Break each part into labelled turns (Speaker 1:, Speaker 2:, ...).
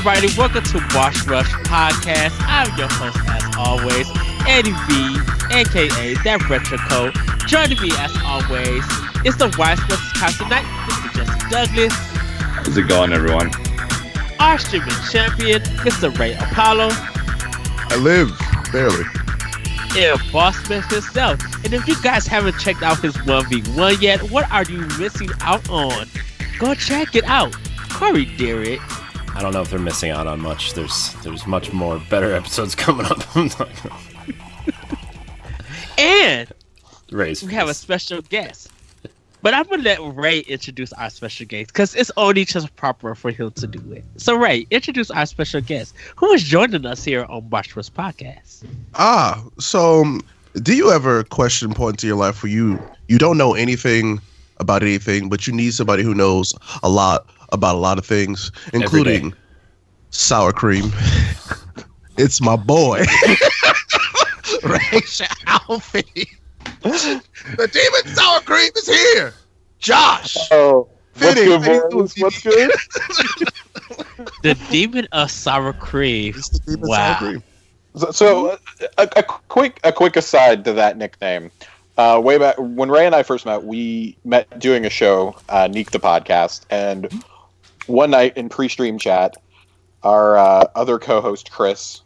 Speaker 1: everybody, welcome to Wash Rush Podcast. I'm your host, as always, Eddie V, aka That Retro Code. Joining me, as always, is the Wise Wisconsin Knight, Mr. Jesse Douglas.
Speaker 2: How's it going, everyone?
Speaker 1: Our streaming champion, Mr. Ray Apollo.
Speaker 3: I live, barely.
Speaker 1: And Boss Smith himself. And if you guys haven't checked out his 1v1 yet, what are you missing out on? Go check it out. Corey Derrick.
Speaker 4: I don't know if they're missing out on much. There's much more better episodes coming up.
Speaker 1: And
Speaker 4: Ray's
Speaker 1: we have a special guest. But I'm going to let Ray introduce our special guest because it's only just proper for him to do it. So, Ray, introduce our special guest who is joining us here on Watchful's podcast.
Speaker 3: So do you ever question points in your life where you don't know anything about anything, but you need somebody who knows a lot about a lot of things, including sour cream? It's my boy, Ray Alfie. The demon sour cream is here. Josh.
Speaker 5: Oh,
Speaker 3: Finney,
Speaker 5: what's good, boys? What's good?
Speaker 1: The demon of sour cream.
Speaker 3: It's the demon
Speaker 1: Wow.
Speaker 3: sour cream.
Speaker 5: So a quick aside to that nickname. Way back when Ray and I first met, we met doing a show, Neek the podcast, and one night in pre-stream chat, our other co-host Chris,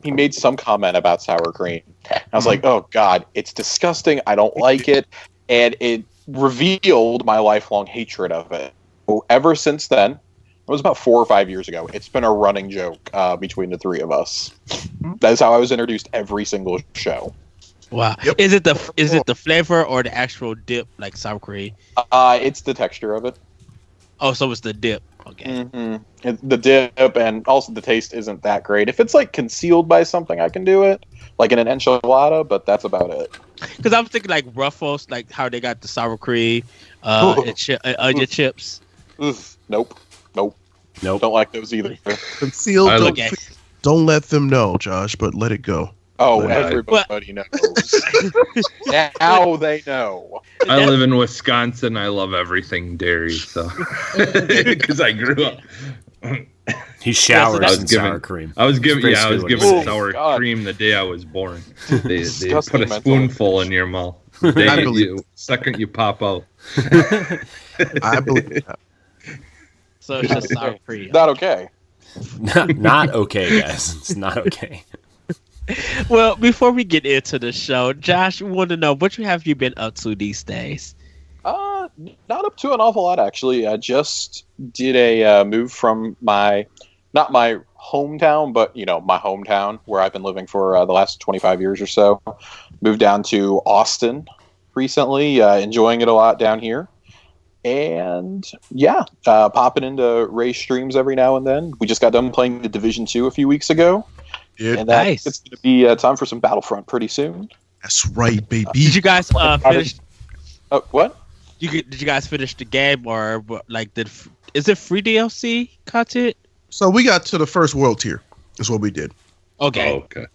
Speaker 5: he made some comment about sour cream. I was like, "Oh God, it's disgusting. I don't like it," and it revealed my lifelong hatred of it. So ever since then, it was about 4 or 5 years ago. It's been a running joke between the three of us. That's how I was introduced every single show.
Speaker 1: Wow.
Speaker 3: Yep.
Speaker 1: Is it the flavor or the actual dip, like sour cream?
Speaker 5: It's the texture of it.
Speaker 1: Oh, so it's the dip. Okay.
Speaker 5: Mm-hmm. The dip and also the taste isn't that great. If it's like concealed by something, I can do it, like in an enchilada, but that's about it.
Speaker 1: Because I'm thinking like Ruffles, like how they got the sour cream, and onion chips.
Speaker 5: Nope. Don't like those either.
Speaker 3: Concealed.
Speaker 1: Okay.
Speaker 3: Don't let them know, Josh, but let it go.
Speaker 5: Oh,
Speaker 3: Right.
Speaker 5: everybody knows. Now they know.
Speaker 2: I live in Wisconsin. I love everything dairy, so because I grew up.
Speaker 4: He showers
Speaker 1: I was
Speaker 4: in
Speaker 2: given-
Speaker 4: sour cream.
Speaker 2: I was given
Speaker 4: Basically what
Speaker 2: given
Speaker 4: it is.
Speaker 2: sour
Speaker 5: God.
Speaker 2: cream the day I was born. They
Speaker 5: Disgusting
Speaker 2: put a
Speaker 5: mental.
Speaker 2: spoonful in your mouth. The day
Speaker 3: I believe
Speaker 2: second you pop out.
Speaker 3: I believe that.
Speaker 1: So it's just sour cream.
Speaker 5: Not okay.
Speaker 4: Not okay, guys. It's not okay.
Speaker 1: Well, before we get into the show, Josh, we want to know what have you been up to these days?
Speaker 5: Not up to an awful lot, actually. I just did a move from not my hometown, but, my hometown, where I've been living for the last 25 years or so. Moved down to Austin recently, enjoying it a lot down here. And, popping into Ray streams every now and then. We just got done playing the Division 2 a few weeks ago.
Speaker 3: Yeah,
Speaker 5: And
Speaker 1: Nice.
Speaker 5: it's going to be time for some Battlefront pretty soon.
Speaker 3: that's right, baby.
Speaker 1: Did you guys finish?
Speaker 5: What?
Speaker 1: Did you guys finish the game or like is it free DLC content?
Speaker 3: So we got to the first world tier. Is what we did.
Speaker 1: Okay.
Speaker 2: Oh, okay.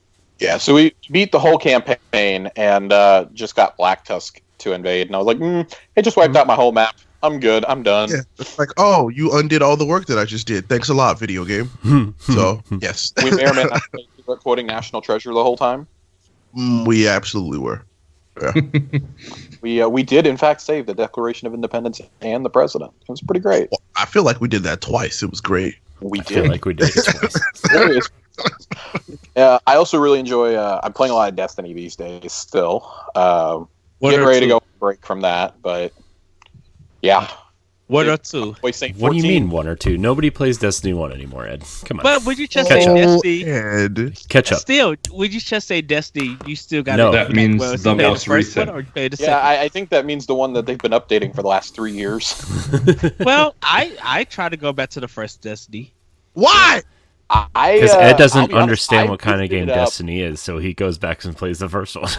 Speaker 5: Yeah, so we beat the whole campaign and just got Black Tusk to invade. And I was like, it just wiped out my whole map. I'm good. I'm done.
Speaker 3: Yeah, it's like, oh, you undid all the work that I just did. Thanks a lot, video game. So yes,
Speaker 5: We may or may not be quoting National Treasure the whole time.
Speaker 3: we absolutely were.
Speaker 5: We did, in fact, save the Declaration of Independence and the President. It was pretty great.
Speaker 3: I feel like we did that twice. It was great.
Speaker 5: We
Speaker 4: I feel
Speaker 5: did.
Speaker 4: like we did it twice.
Speaker 5: Serious. I also really enjoy. I'm playing a lot of Destiny these days still. Getting ready to go on break from that, but yeah.
Speaker 1: One or two.
Speaker 5: Wait, Saint
Speaker 4: What do you
Speaker 5: 14?
Speaker 4: mean 1 or 2? Nobody plays Destiny 1 anymore, Ed. Come on.
Speaker 1: But would you just
Speaker 3: Oh,
Speaker 1: say Destiny?
Speaker 3: Ed.
Speaker 4: Catch up.
Speaker 1: Still, would you just say Destiny? You still got
Speaker 4: No.
Speaker 2: That means the most recent.
Speaker 1: Or you play the
Speaker 5: Yeah, I think that means the one that they've been updating for the last 3 years.
Speaker 1: Well, I try to go back to the first Destiny.
Speaker 3: Why?
Speaker 4: Because Ed
Speaker 5: I'll
Speaker 4: doesn't
Speaker 5: be honest,
Speaker 4: understand
Speaker 5: I
Speaker 4: what kind of
Speaker 5: booted
Speaker 4: game
Speaker 5: it up.
Speaker 4: Destiny is, so he goes back and plays the first one.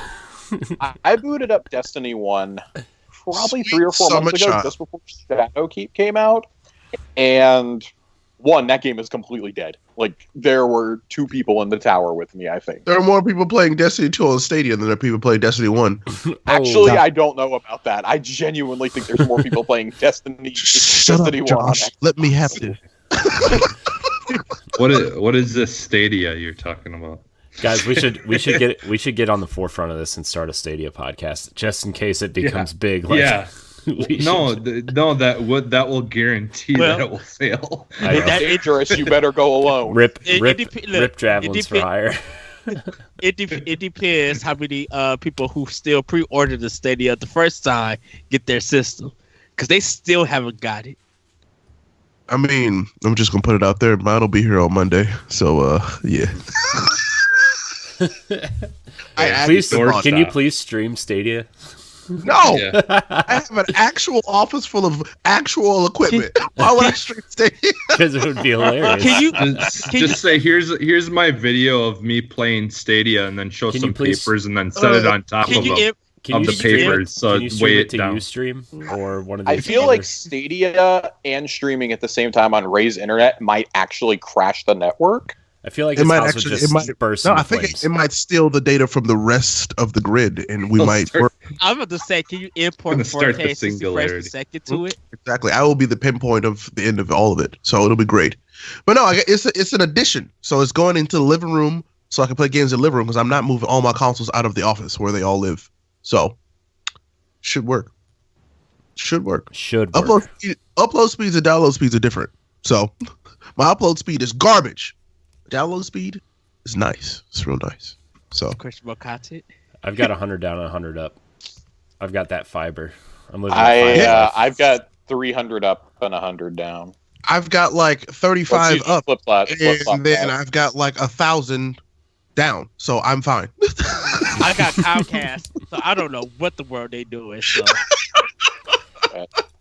Speaker 5: I booted up Destiny 1 probably
Speaker 3: Sweet
Speaker 5: 3 or 4
Speaker 3: summer
Speaker 5: months ago,
Speaker 3: child.
Speaker 5: just before Shadowkeep came out. And that game is completely dead. Like, there were 2 people in the tower with me, I think.
Speaker 3: There are more people playing Destiny 2 on Stadia than there are people playing Destiny 1.
Speaker 5: Actually,
Speaker 3: God.
Speaker 5: I don't know about that. I genuinely think there's more people playing Destiny
Speaker 3: Shut up,
Speaker 5: 1 on
Speaker 3: Josh. Let me have this.
Speaker 2: What is this Stadia you're talking about?
Speaker 4: Guys, we should get on the forefront of this and start a Stadia podcast just in case it becomes big.
Speaker 2: Yeah. That will guarantee that it will fail.
Speaker 5: That dangerous. You better go alone.
Speaker 4: Rip javelins for hire.
Speaker 1: It depends how many people who still pre-ordered the Stadia the first time get their system, because they still haven't got it.
Speaker 3: I mean, I'm just gonna put it out there. Mine will be here on Monday. So yeah.
Speaker 4: Can you please stream Stadia?
Speaker 3: No,
Speaker 2: Yeah.
Speaker 3: I have an actual office full of actual equipment. Why would I stream Stadia?
Speaker 4: Because it would be hilarious.
Speaker 2: Just say here's my video of me playing Stadia, and then show some papers, and then set it on top of the papers. So weigh it down.
Speaker 4: Ustream or one of these.
Speaker 5: I feel like Stadia and streaming at the same time on Ray's internet might actually crash the network.
Speaker 4: I feel like it might burst.
Speaker 3: No, I think it might steal the data from the rest of the grid, and we might.
Speaker 1: I'm about to say, can you import 4K 60 frames per second to it?
Speaker 3: Exactly. I will be the pinpoint of the end of all of it, so it'll be great. But no, it's an addition. So it's going into the living room, so I can play games in the living room because I'm not moving all my consoles out of the office where they all live. So should work. Upload speeds and download speeds are different. So my upload speed is garbage. Download speed is nice. It's real nice. So
Speaker 1: questionable content.
Speaker 4: I've got 100 down and 100 up. I've got that fiber.
Speaker 5: I've got 300 up and 100 down.
Speaker 3: I've got like 35 up,
Speaker 5: and
Speaker 3: then I've got like 1,000 down. So I'm fine.
Speaker 1: I got Comcast, so I don't know what the world they doing. So.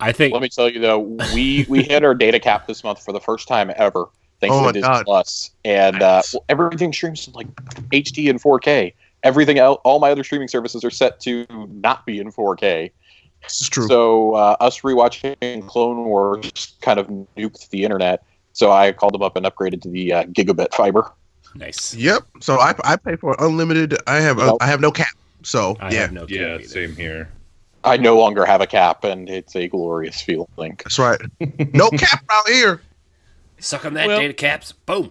Speaker 4: I think.
Speaker 5: Let me tell you though, we hit our data cap this month for the first time ever. Thanks to Disney Plus, and everything streams in like HD and 4K. Everything else, all my other streaming services are set to not be in 4K.
Speaker 3: This is true.
Speaker 5: So us rewatching Clone Wars kind of nuked the internet. So I called them up and upgraded to the gigabit fiber.
Speaker 4: Nice.
Speaker 3: Yep. So I pay for unlimited. I have no cap. So
Speaker 4: I have no cap either.
Speaker 2: Same here.
Speaker 5: I no longer have a cap, and it's a glorious feeling.
Speaker 3: That's right. No cap out here.
Speaker 4: Suck on that, data caps. Boom.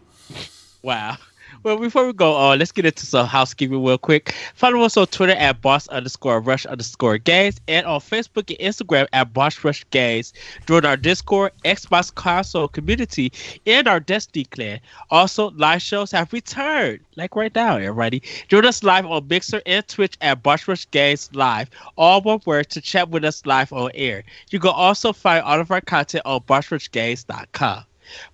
Speaker 1: Wow. Well, before we go on, let's get into some housekeeping real quick. Follow us on Twitter at boss_rush_games and on Facebook and Instagram at bossrushgames. Join our Discord, Xbox console community, and our Destiny clan. Also, live shows have returned, like right now, everybody. Join us live on Mixer and Twitch at bossrushgames live. All one word to chat with us live on air. You can also find all of our content on bossrushgames.com.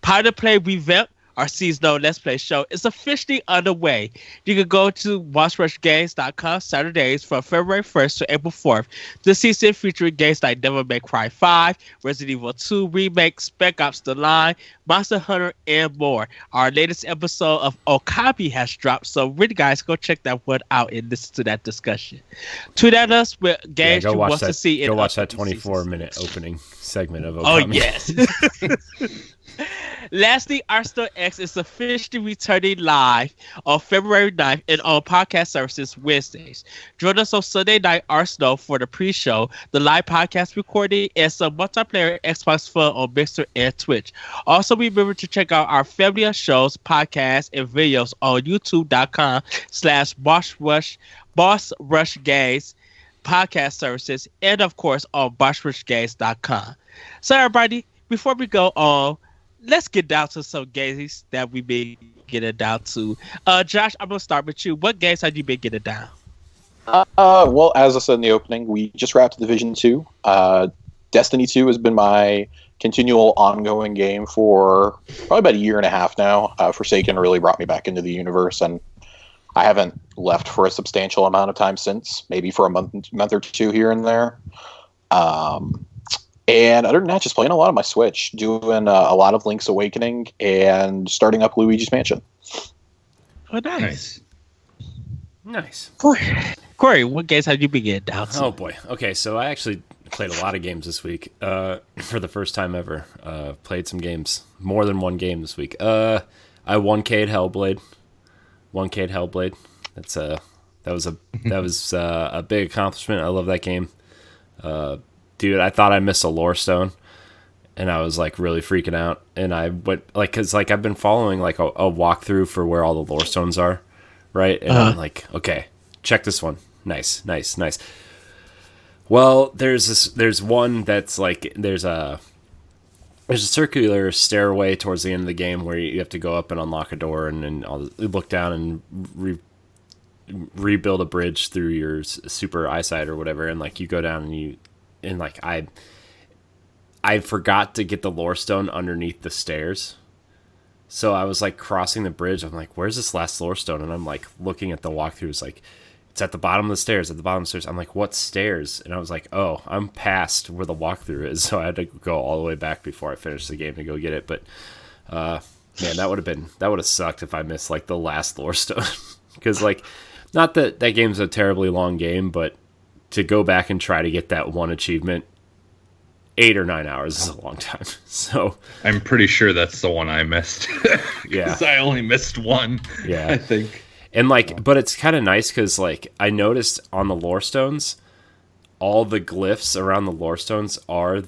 Speaker 1: Powder Play Revamp, our seasonal Let's Play show, is officially underway. You can go to bossrushgames.com Saturdays from February 1st to April 4th. This season featuring games like Devil May Cry 5, Resident Evil 2 Remake, Spec Ops The Line, Monster Hunter, and more. Our latest episode of Okabe has dropped, so really guys, go check that one out and listen to that discussion. Tweet at us with games you want to see.
Speaker 4: Go watch that 24-minute opening segment of Okami.
Speaker 1: Oh, yes. Lastly, Arsenal X is officially returning live on February 9th and on podcast services Wednesdays. Join us on Sunday night Arsenal for the pre-show, the live podcast recording, and some multiplayer Xbox fun on Mixer and Twitch. Also, remember to check out our family of shows, podcasts, and videos on youtube.com/bossrushgames podcast services, and of course on bossrushgames.com. So everybody, before we go on, let's get down to some games that we've been getting down to. Josh, I'm going to start with you. What games have you been getting down?
Speaker 5: Well, as I said in the opening, we just wrapped Division 2. Destiny 2 has been my continual ongoing game for probably about a year and a half now. Forsaken really brought me back into the universe, and I haven't left for a substantial amount of time since, maybe for a month or two here and there. And other than that, just playing a lot on my Switch, doing a lot of Link's Awakening and starting up Luigi's Mansion.
Speaker 1: Oh, nice. Corey, what games have you been getting down to?
Speaker 4: Oh, boy. Okay, so I actually played a lot of games this week for the first time ever. Played some games, more than one game this week. I 1K'd Hellblade. That was a big accomplishment. I love that game. Dude, I thought I missed a lore stone, and I was like really freaking out. And I went like, cause like I've been following like a walkthrough for where all the lore stones are, right? And I'm like, okay, check this one. Nice. Well, there's one that's like there's a circular stairway towards the end of the game where you have to go up and unlock a door and look down and rebuild a bridge through your super eyesight or whatever. And like you go down and like I forgot to get the lore stone underneath the stairs. So I was like crossing the bridge. I'm like, where's this last lore stone? And I'm like looking at the walkthrough. It's like, it's at the bottom of the stairs, I'm like, what stairs? And I was like, oh, I'm past where the walkthrough is. So I had to go all the way back before I finished the game to go get it. But man, that would have sucked if I missed like the last lore stone. Because like, not that game's a terribly long game, but to go back and try to get that one achievement, 8 or 9 hours is a long time. So
Speaker 2: I'm pretty sure that's the one I missed.
Speaker 4: Yeah,
Speaker 2: because I only missed one.
Speaker 4: Yeah,
Speaker 2: I think.
Speaker 4: And like, but it's kind of nice because like I noticed on the lore stones, all the glyphs around the lore stones are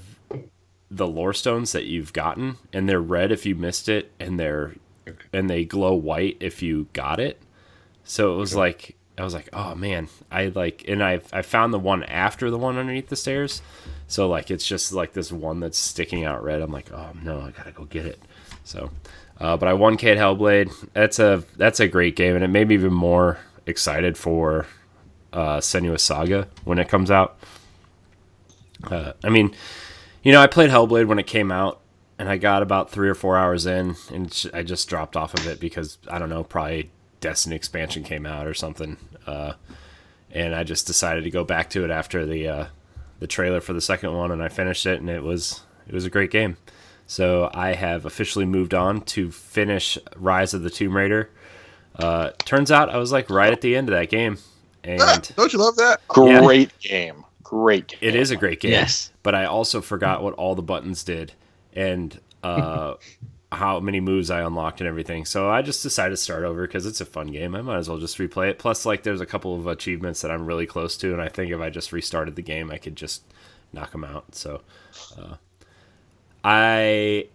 Speaker 4: the lore stones that you've gotten, and they're red if you missed it, and they glow white if you got it. So it was like I was like, oh man, I found the one after the one underneath the stairs. So like it's just like this one that's sticking out red. I'm like, oh no, I gotta go get it. So. But I 1K'd Hellblade. That's a great game, and it made me even more excited for Senua's Saga when it comes out. I mean, I played Hellblade when it came out, and I got about 3 or 4 hours in, and I just dropped off of it because, I don't know, probably Destiny expansion came out or something. And I just decided to go back to it after the trailer for the second one, and I finished it, and it was a great game. So I have officially moved on to finish Rise of the Tomb Raider. Turns out I was like right at the end of that game. And
Speaker 3: don't you love that?
Speaker 5: Great game.
Speaker 4: It is a great game.
Speaker 1: Yes.
Speaker 4: But I also forgot what all the buttons did and how many moves I unlocked and everything. So I just decided to start over because it's a fun game. I might as well just replay it. Plus, like, there's a couple of achievements that I'm really close to, and I think if I just restarted the game, I could just knock them out. So I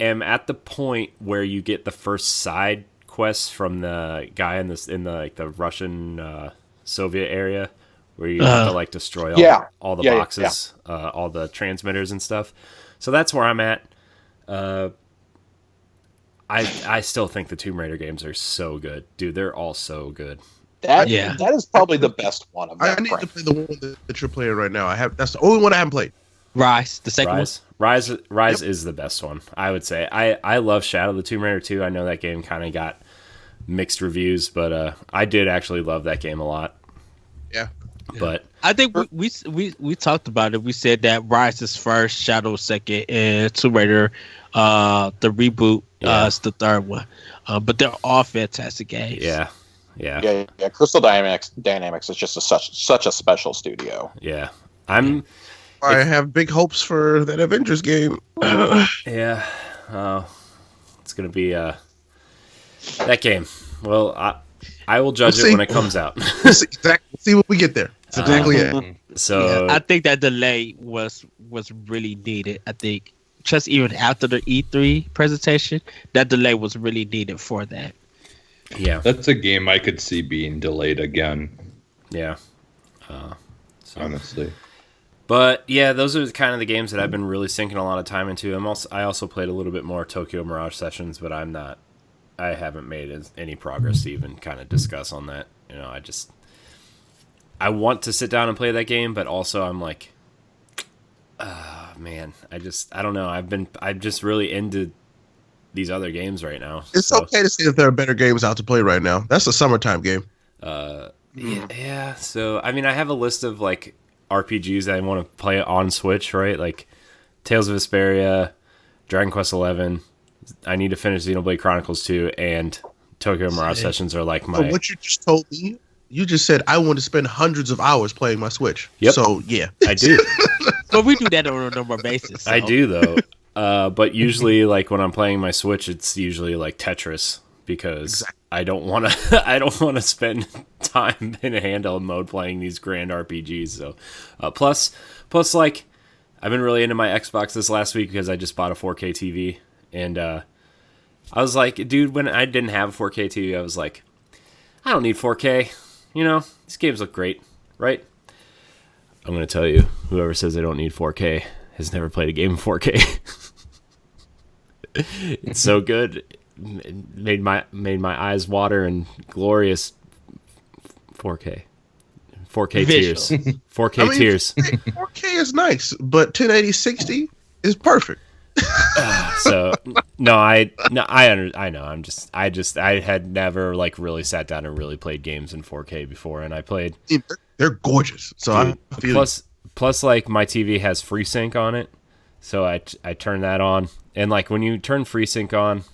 Speaker 4: am at the point where you get the first side quests from the guy in the Russian Soviet area, where you have to like destroy all the boxes, all the transmitters and stuff. So that's where I'm at. I still think the Tomb Raider games are so good, dude. They're all so good.
Speaker 5: That is probably the best one of them.
Speaker 3: I need to play the one that you're playing right now. That's the only one I haven't played.
Speaker 1: Rise, the second one.
Speaker 4: Rise is the best one, I would say. I love Shadow of the Tomb Raider too. I know that game kind of got mixed reviews, but I did actually love that game a lot.
Speaker 3: Yeah.
Speaker 4: But
Speaker 1: I think we talked about it. We said that Rise is first, Shadow second, and Tomb Raider, the reboot, is the third one. But they're all fantastic games.
Speaker 4: Yeah.
Speaker 5: Crystal Dynamics is just such a special studio.
Speaker 4: Yeah,
Speaker 3: I have big hopes for that Avengers game.
Speaker 4: Yeah, it's gonna be that game. Well, I will judge it when it comes out.
Speaker 3: See what we get there. That's exactly it.
Speaker 4: So
Speaker 1: I think that delay was really needed. I think just even after the E3 presentation, that delay was really needed for that.
Speaker 4: Yeah,
Speaker 2: that's a game I could see being delayed again.
Speaker 4: Yeah,
Speaker 2: honestly.
Speaker 4: But yeah, those are kind of the games that I've been really sinking a lot of time into. I also played a little bit more Tokyo Mirage Sessions, but I haven't made any progress to even kind of discuss on that. I want to sit down and play that game, but also I'm like, man, I don't know. I'm just really into these other games right now.
Speaker 3: It's okay to say that there are better games out to play right now. That's a summertime game.
Speaker 4: Yeah. So I mean, I have a list of like RPGs that I want to play on Switch, right? Like Tales of Vesperia, Dragon Quest XI. I need to finish Xenoblade Chronicles 2, and Tokyo Mirage Sessions are like my...
Speaker 3: So what you just told me, you just said I want to spend hundreds of hours playing my Switch.
Speaker 4: Yep.
Speaker 3: So, yeah.
Speaker 4: I do.
Speaker 1: But we do that on a normal basis. So.
Speaker 4: I do, though. But usually, like, when I'm playing my Switch, it's usually, like, Tetris, because I don't want to spend time in a handheld mode playing these grand RPGs. So, plus, like... I've been really into my Xbox this last week because I just bought a 4K TV, and I was like, dude, when I didn't have a 4K TV, I was like, I don't need 4K. You know, these games look great, right? I'm going to tell you, whoever says I don't need 4K has never played a game in 4K. It's so good. It made my eyes water and glorious 4K. 4K tears. 4K tears.
Speaker 3: 4K is nice, but 1080-60 is perfect.
Speaker 4: So I know. I had never like really sat down and really played games in 4K before, and I played.
Speaker 3: They're gorgeous. So
Speaker 4: dude, I feel plus like my TV has FreeSync on it, so I turn that on, and like when you turn FreeSync on,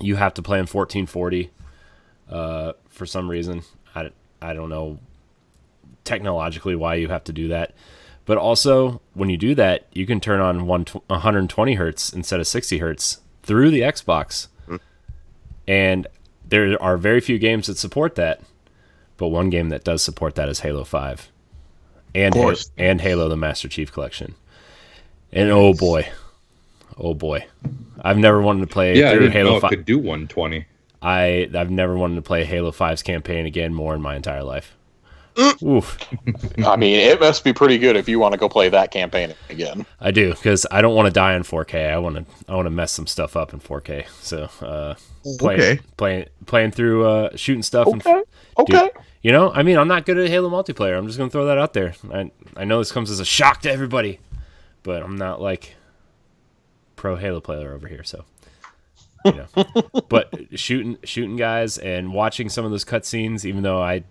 Speaker 4: you have to play in 1440 for some reason. I don't know technologically why you have to do that. But also, when you do that, you can turn on 120 hertz instead of 60 hertz through the Xbox. And there are very few games that support that. But one game that does support that is Halo 5. And Halo the Master Chief Collection. And oh boy. I've never wanted to play through Halo 5.
Speaker 2: It could do 120.
Speaker 4: I've never wanted to play Halo 5's campaign again more in my entire life. Oof.
Speaker 5: I mean, it must be pretty good if you want to go play that campaign again.
Speaker 4: I do, because I don't want to die in 4K. I want to mess some stuff up in 4K. So playing through shooting stuff.
Speaker 5: Okay.
Speaker 4: Dude, you know, I mean, I'm not good at Halo multiplayer. I'm just gonna throw that out there. I know this comes as a shock to everybody, but I'm not like pro Halo player over here. So you know, but shooting guys and watching some of those cutscenes, even though I've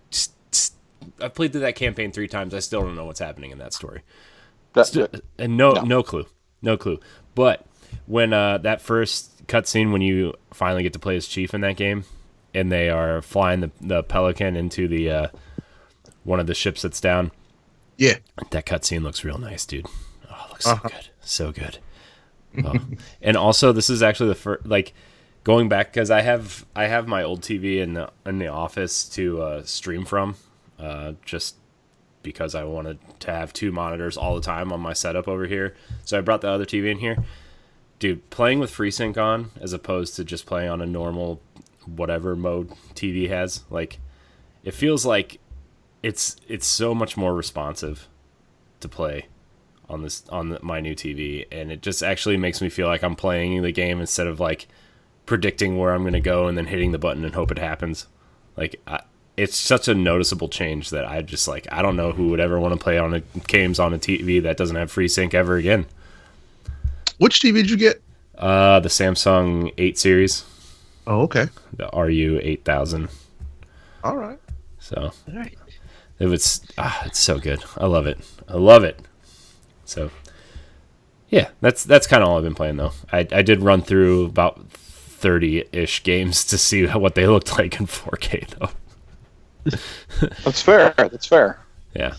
Speaker 4: played through that campaign 3 times. I still don't know what's happening in that story. And no clue. But when that first cutscene, when you finally get to play as Chief in that game, and they are flying the Pelican into the one of the ships that's down.
Speaker 3: Yeah,
Speaker 4: that cutscene looks real nice, dude. Oh, it looks so good. Oh. And also, this is actually the first, like, going back, because I have my old TV in the office to stream from. Just because I wanted to have 2 monitors all the time on my setup over here. So I brought the other TV in here. Dude, playing with FreeSync on as opposed to just playing on a normal whatever mode TV has, like, it feels like it's so much more responsive to play on my new TV, and it just actually makes me feel like I'm playing the game instead of like predicting where I'm going to go and then hitting the button and hope it happens. Like, it's such a noticeable change that I just like, I don't know who would ever want to play on games on a TV that doesn't have FreeSync ever again.
Speaker 3: Which TV did you get?
Speaker 4: The Samsung 8 series.
Speaker 3: Oh, okay.
Speaker 4: The RU 8000.
Speaker 3: All right.
Speaker 4: So, it's so good. I love it. So, yeah, that's kind of all I've been playing though. I did run through about 30-ish games to see what they looked like in 4K though.
Speaker 5: That's fair.
Speaker 4: Yeah.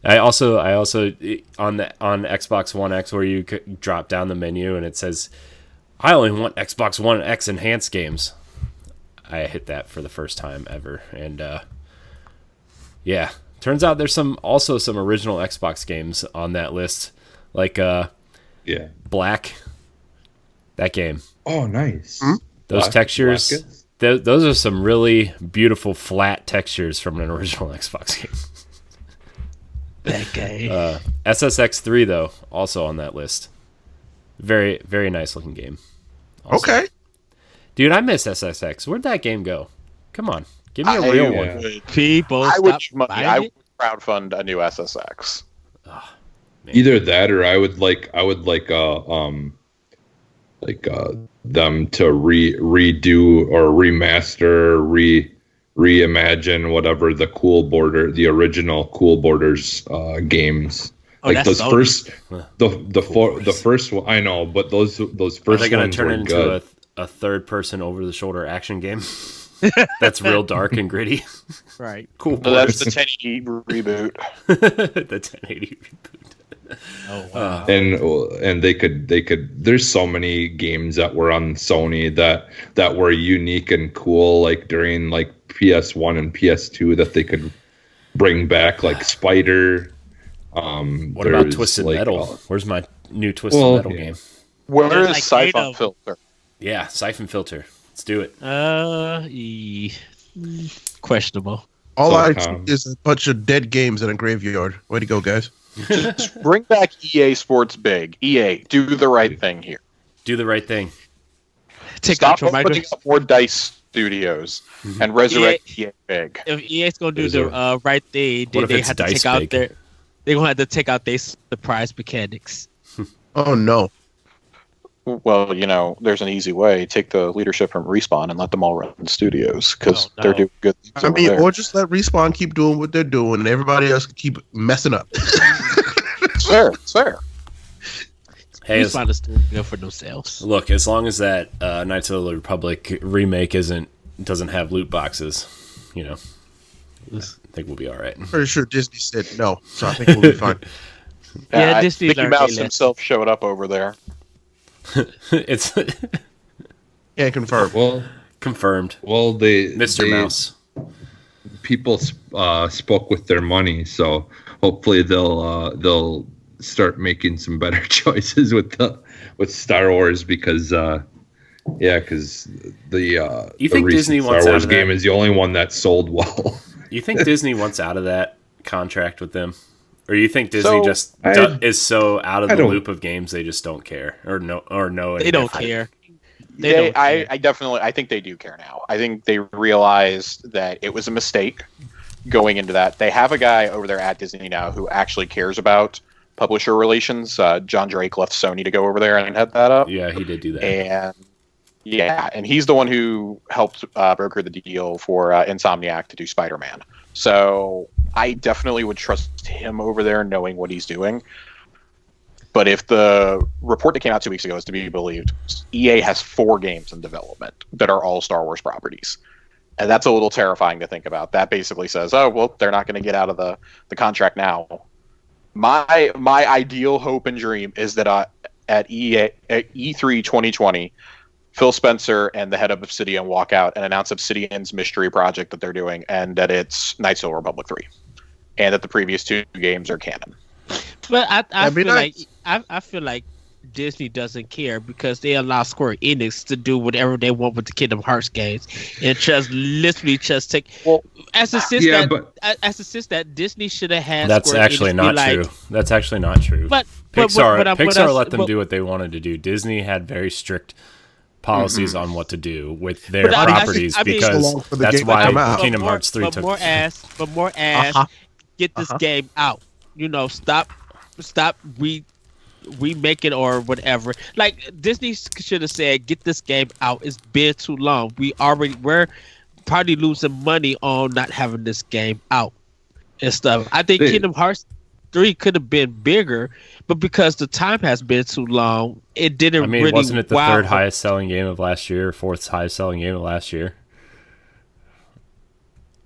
Speaker 4: I also on Xbox One X, where you drop down the menu and it says, I only want Xbox One X enhanced games. I hit that for the first time ever, and yeah, turns out there's some original Xbox games on that list, like Black, that game.
Speaker 2: Oh, nice.
Speaker 4: Those textures, those are some really beautiful flat textures from an original Xbox game.
Speaker 1: That guy.
Speaker 4: SSX3 though, also on that list. Very, very nice looking game. Also.
Speaker 3: Okay.
Speaker 4: Dude, I miss SSX. Where'd that game go? Come on, give me a real one.
Speaker 1: People,
Speaker 5: I would crowdfund a new SSX.
Speaker 4: Oh,
Speaker 2: either that, or I would like them to redo or remaster, reimagine whatever the original Cool Borders games. Like those first, the first one. I know, but those first ones. Are they going to turn it into
Speaker 4: a third-person over-the-shoulder action game? That's real dark and gritty.
Speaker 1: Right.
Speaker 5: Cool. So that's the 1080 reboot.
Speaker 4: The 1080 reboot.
Speaker 1: Oh wow.
Speaker 2: And they could. There's so many games that were on Sony that were unique and cool, like during like PS1 and PS2, that they could bring back, like Spider.
Speaker 4: What about
Speaker 2: there's,
Speaker 4: Twisted
Speaker 2: like,
Speaker 4: Metal? Where's my new Twisted Metal game?
Speaker 5: Where
Speaker 1: There's
Speaker 5: is
Speaker 1: like
Speaker 5: Siphon
Speaker 1: 8 of-
Speaker 5: Filter?
Speaker 4: Yeah, Siphon Filter. Let's do it.
Speaker 1: Questionable.
Speaker 3: All
Speaker 2: So,
Speaker 3: I see is a bunch of dead games in a graveyard. Way to go, guys.
Speaker 5: Just bring back EA Sports Big. EA, do the right thing here.
Speaker 4: Do the right thing.
Speaker 1: Take
Speaker 5: Stop
Speaker 1: out your
Speaker 5: putting
Speaker 1: micro.
Speaker 5: up more DICE studios and resurrect EA Big.
Speaker 1: If EA's gonna do
Speaker 2: There's
Speaker 1: the right thing,
Speaker 4: What
Speaker 1: then
Speaker 4: if
Speaker 1: they
Speaker 4: it's
Speaker 1: have to
Speaker 4: dice
Speaker 1: take out
Speaker 4: big?
Speaker 1: they're gonna have to take out their surprise mechanics.
Speaker 3: Oh no.
Speaker 5: Well, there's an easy way. Take the leadership from Respawn and let them all run studios because
Speaker 1: Oh, no.
Speaker 5: they're doing good things
Speaker 3: I
Speaker 5: over
Speaker 3: mean,
Speaker 5: there.
Speaker 3: or just let Respawn keep doing what they're doing, and everybody else can keep messing up.
Speaker 5: It's fair. It's fair.
Speaker 4: Hey,
Speaker 1: Respawn is doing good for themselves.
Speaker 4: look, as long as that Knights of the Republic remake doesn't have loot boxes, I think we'll be all right.
Speaker 3: Pretty sure Disney said no, so I think we'll be fine.
Speaker 1: Yeah, Disney
Speaker 5: Mickey
Speaker 1: learned
Speaker 5: Mouse
Speaker 1: their lesson.
Speaker 5: himself showed up over there.
Speaker 4: It's
Speaker 3: Can't confirm.
Speaker 4: confirmed.
Speaker 2: they
Speaker 4: Mr. Mouse.
Speaker 2: people spoke with their money, so hopefully they'll start making some better choices with Star Wars because the
Speaker 4: You think
Speaker 2: the recent
Speaker 4: Disney wants
Speaker 2: Star
Speaker 4: out
Speaker 2: Wars
Speaker 4: of
Speaker 2: game
Speaker 4: that?
Speaker 2: is the only one that sold well.
Speaker 4: You think Disney wants out of that contract with them? Or you think Disney
Speaker 5: So,
Speaker 4: just is so out of the loop of games they just don't care or know
Speaker 1: They don't care.
Speaker 5: I think they do care now. I think they realized that it was a mistake going into that. They have a guy over there at Disney now who actually cares about publisher relations. John Drake left Sony to go over there and head that up.
Speaker 4: Yeah, he did do that.
Speaker 5: And he's the one who helped broker the deal for Insomniac to do Spider-Man. So I definitely would trust him over there knowing what he's doing. But if the report that came out 2 weeks ago is to be believed, EA has 4 games in development that are all Star Wars properties. And that's a little terrifying to think about. That basically says, oh, well, they're not going to get out of the contract now. My ideal hope and dream is that at E3 2020, Phil Spencer and the head of Obsidian walk out and announce Obsidian's mystery project that they're doing, and that it's Knights of the Republic 3, and that the previous 2 games are canon.
Speaker 1: But I
Speaker 3: That'd be
Speaker 1: feel
Speaker 3: nice.
Speaker 1: I feel like Disney doesn't care because they allow Square Enix to do whatever they want with the Kingdom Hearts games and just literally just take.
Speaker 5: Well,
Speaker 1: as a sense
Speaker 2: yeah,
Speaker 1: that Disney should have had.
Speaker 4: That's
Speaker 1: Square
Speaker 4: actually
Speaker 1: Enix
Speaker 4: not
Speaker 1: be like,
Speaker 4: true. That's actually not true.
Speaker 1: But
Speaker 4: Pixar let them do what they wanted to do. Disney had very strict policies on what to do with their
Speaker 1: But
Speaker 4: properties
Speaker 1: I mean,
Speaker 4: because
Speaker 3: so long for the
Speaker 4: that's
Speaker 3: game to come
Speaker 4: why
Speaker 3: out.
Speaker 4: Kingdom Hearts 3
Speaker 1: but
Speaker 4: took.
Speaker 1: more ass, get this game out. Stop remaking or whatever. Like Disney should have said, get this game out. It's been too long. We're probably losing money on not having this game out and stuff. I think Kingdom Hearts 3 could have been bigger, but because the time has been too long, it didn't.
Speaker 4: I mean,
Speaker 1: really
Speaker 4: wasn't it the
Speaker 1: wow.
Speaker 4: third highest selling game of last year, or fourth highest selling game of last year?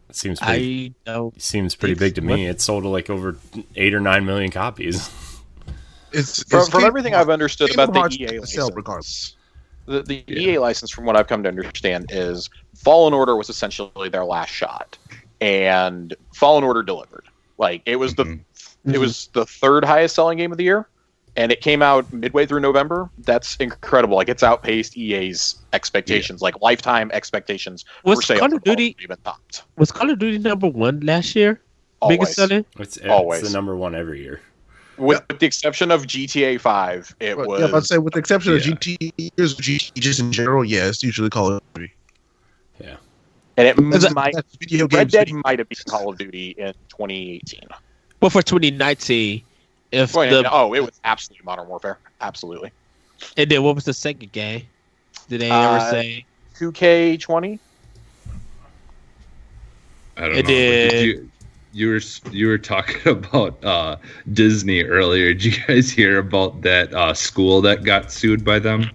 Speaker 4: It seems pretty.
Speaker 1: I don't.
Speaker 4: Seems pretty big to me. It sold to like over 8 or 9 million copies.
Speaker 5: From everything I've understood about the EA
Speaker 3: sell
Speaker 5: license,
Speaker 3: regardless.
Speaker 5: the EA license, from what I've come to understand, is Fallen Order was essentially their last shot, and Fallen Order delivered. Like it was it was the third highest selling game of the year, and it came out midway through November. That's incredible. Like it's outpaced EA's expectations, like lifetime expectations.
Speaker 1: Was
Speaker 5: for sales
Speaker 1: Call of Duty-
Speaker 5: even topped.
Speaker 1: Was Call of Duty #1 last year?
Speaker 5: Always.
Speaker 1: Biggest selling?
Speaker 4: It's
Speaker 5: Always.
Speaker 4: the number one every year.
Speaker 5: With the exception of GTA 5, it was.
Speaker 3: Yeah, I'd say with the exception of
Speaker 2: Yeah.
Speaker 3: GT just in general, yeah, it's usually Call of Duty.
Speaker 4: Yeah.
Speaker 5: And it
Speaker 3: That's
Speaker 5: might.
Speaker 3: video
Speaker 5: Red
Speaker 3: games.
Speaker 5: Dead might have been Call of Duty in 2018.
Speaker 1: But for 2019, if
Speaker 5: Well,
Speaker 1: the
Speaker 5: it was absolutely Modern Warfare. Absolutely.
Speaker 1: and then what was the second game? Did they ever
Speaker 5: Uh,
Speaker 1: say?
Speaker 5: 2K20?
Speaker 2: I don't
Speaker 1: It
Speaker 2: know.
Speaker 1: did.
Speaker 2: You were talking about Disney earlier. Did you guys hear about that school that got sued by them?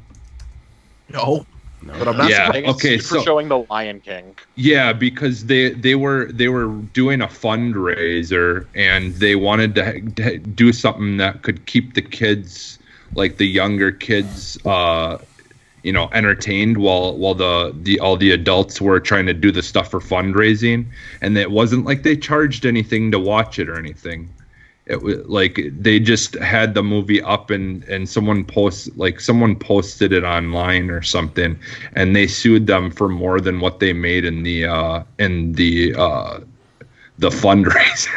Speaker 3: No,
Speaker 4: No.
Speaker 3: but I'm not
Speaker 2: Yeah.
Speaker 5: I think it's
Speaker 2: Okay,
Speaker 5: for
Speaker 2: so-
Speaker 5: showing the Lion King.
Speaker 2: Yeah, because they were doing a fundraiser and they wanted to do something that could keep the kids, like the younger kids, entertained while all the adults were trying to do the stuff for fundraising. And it wasn't like they charged anything to watch it or anything. it was like they just had the movie up and someone posted it online or something, and they sued them for more than what they made in the fundraiser.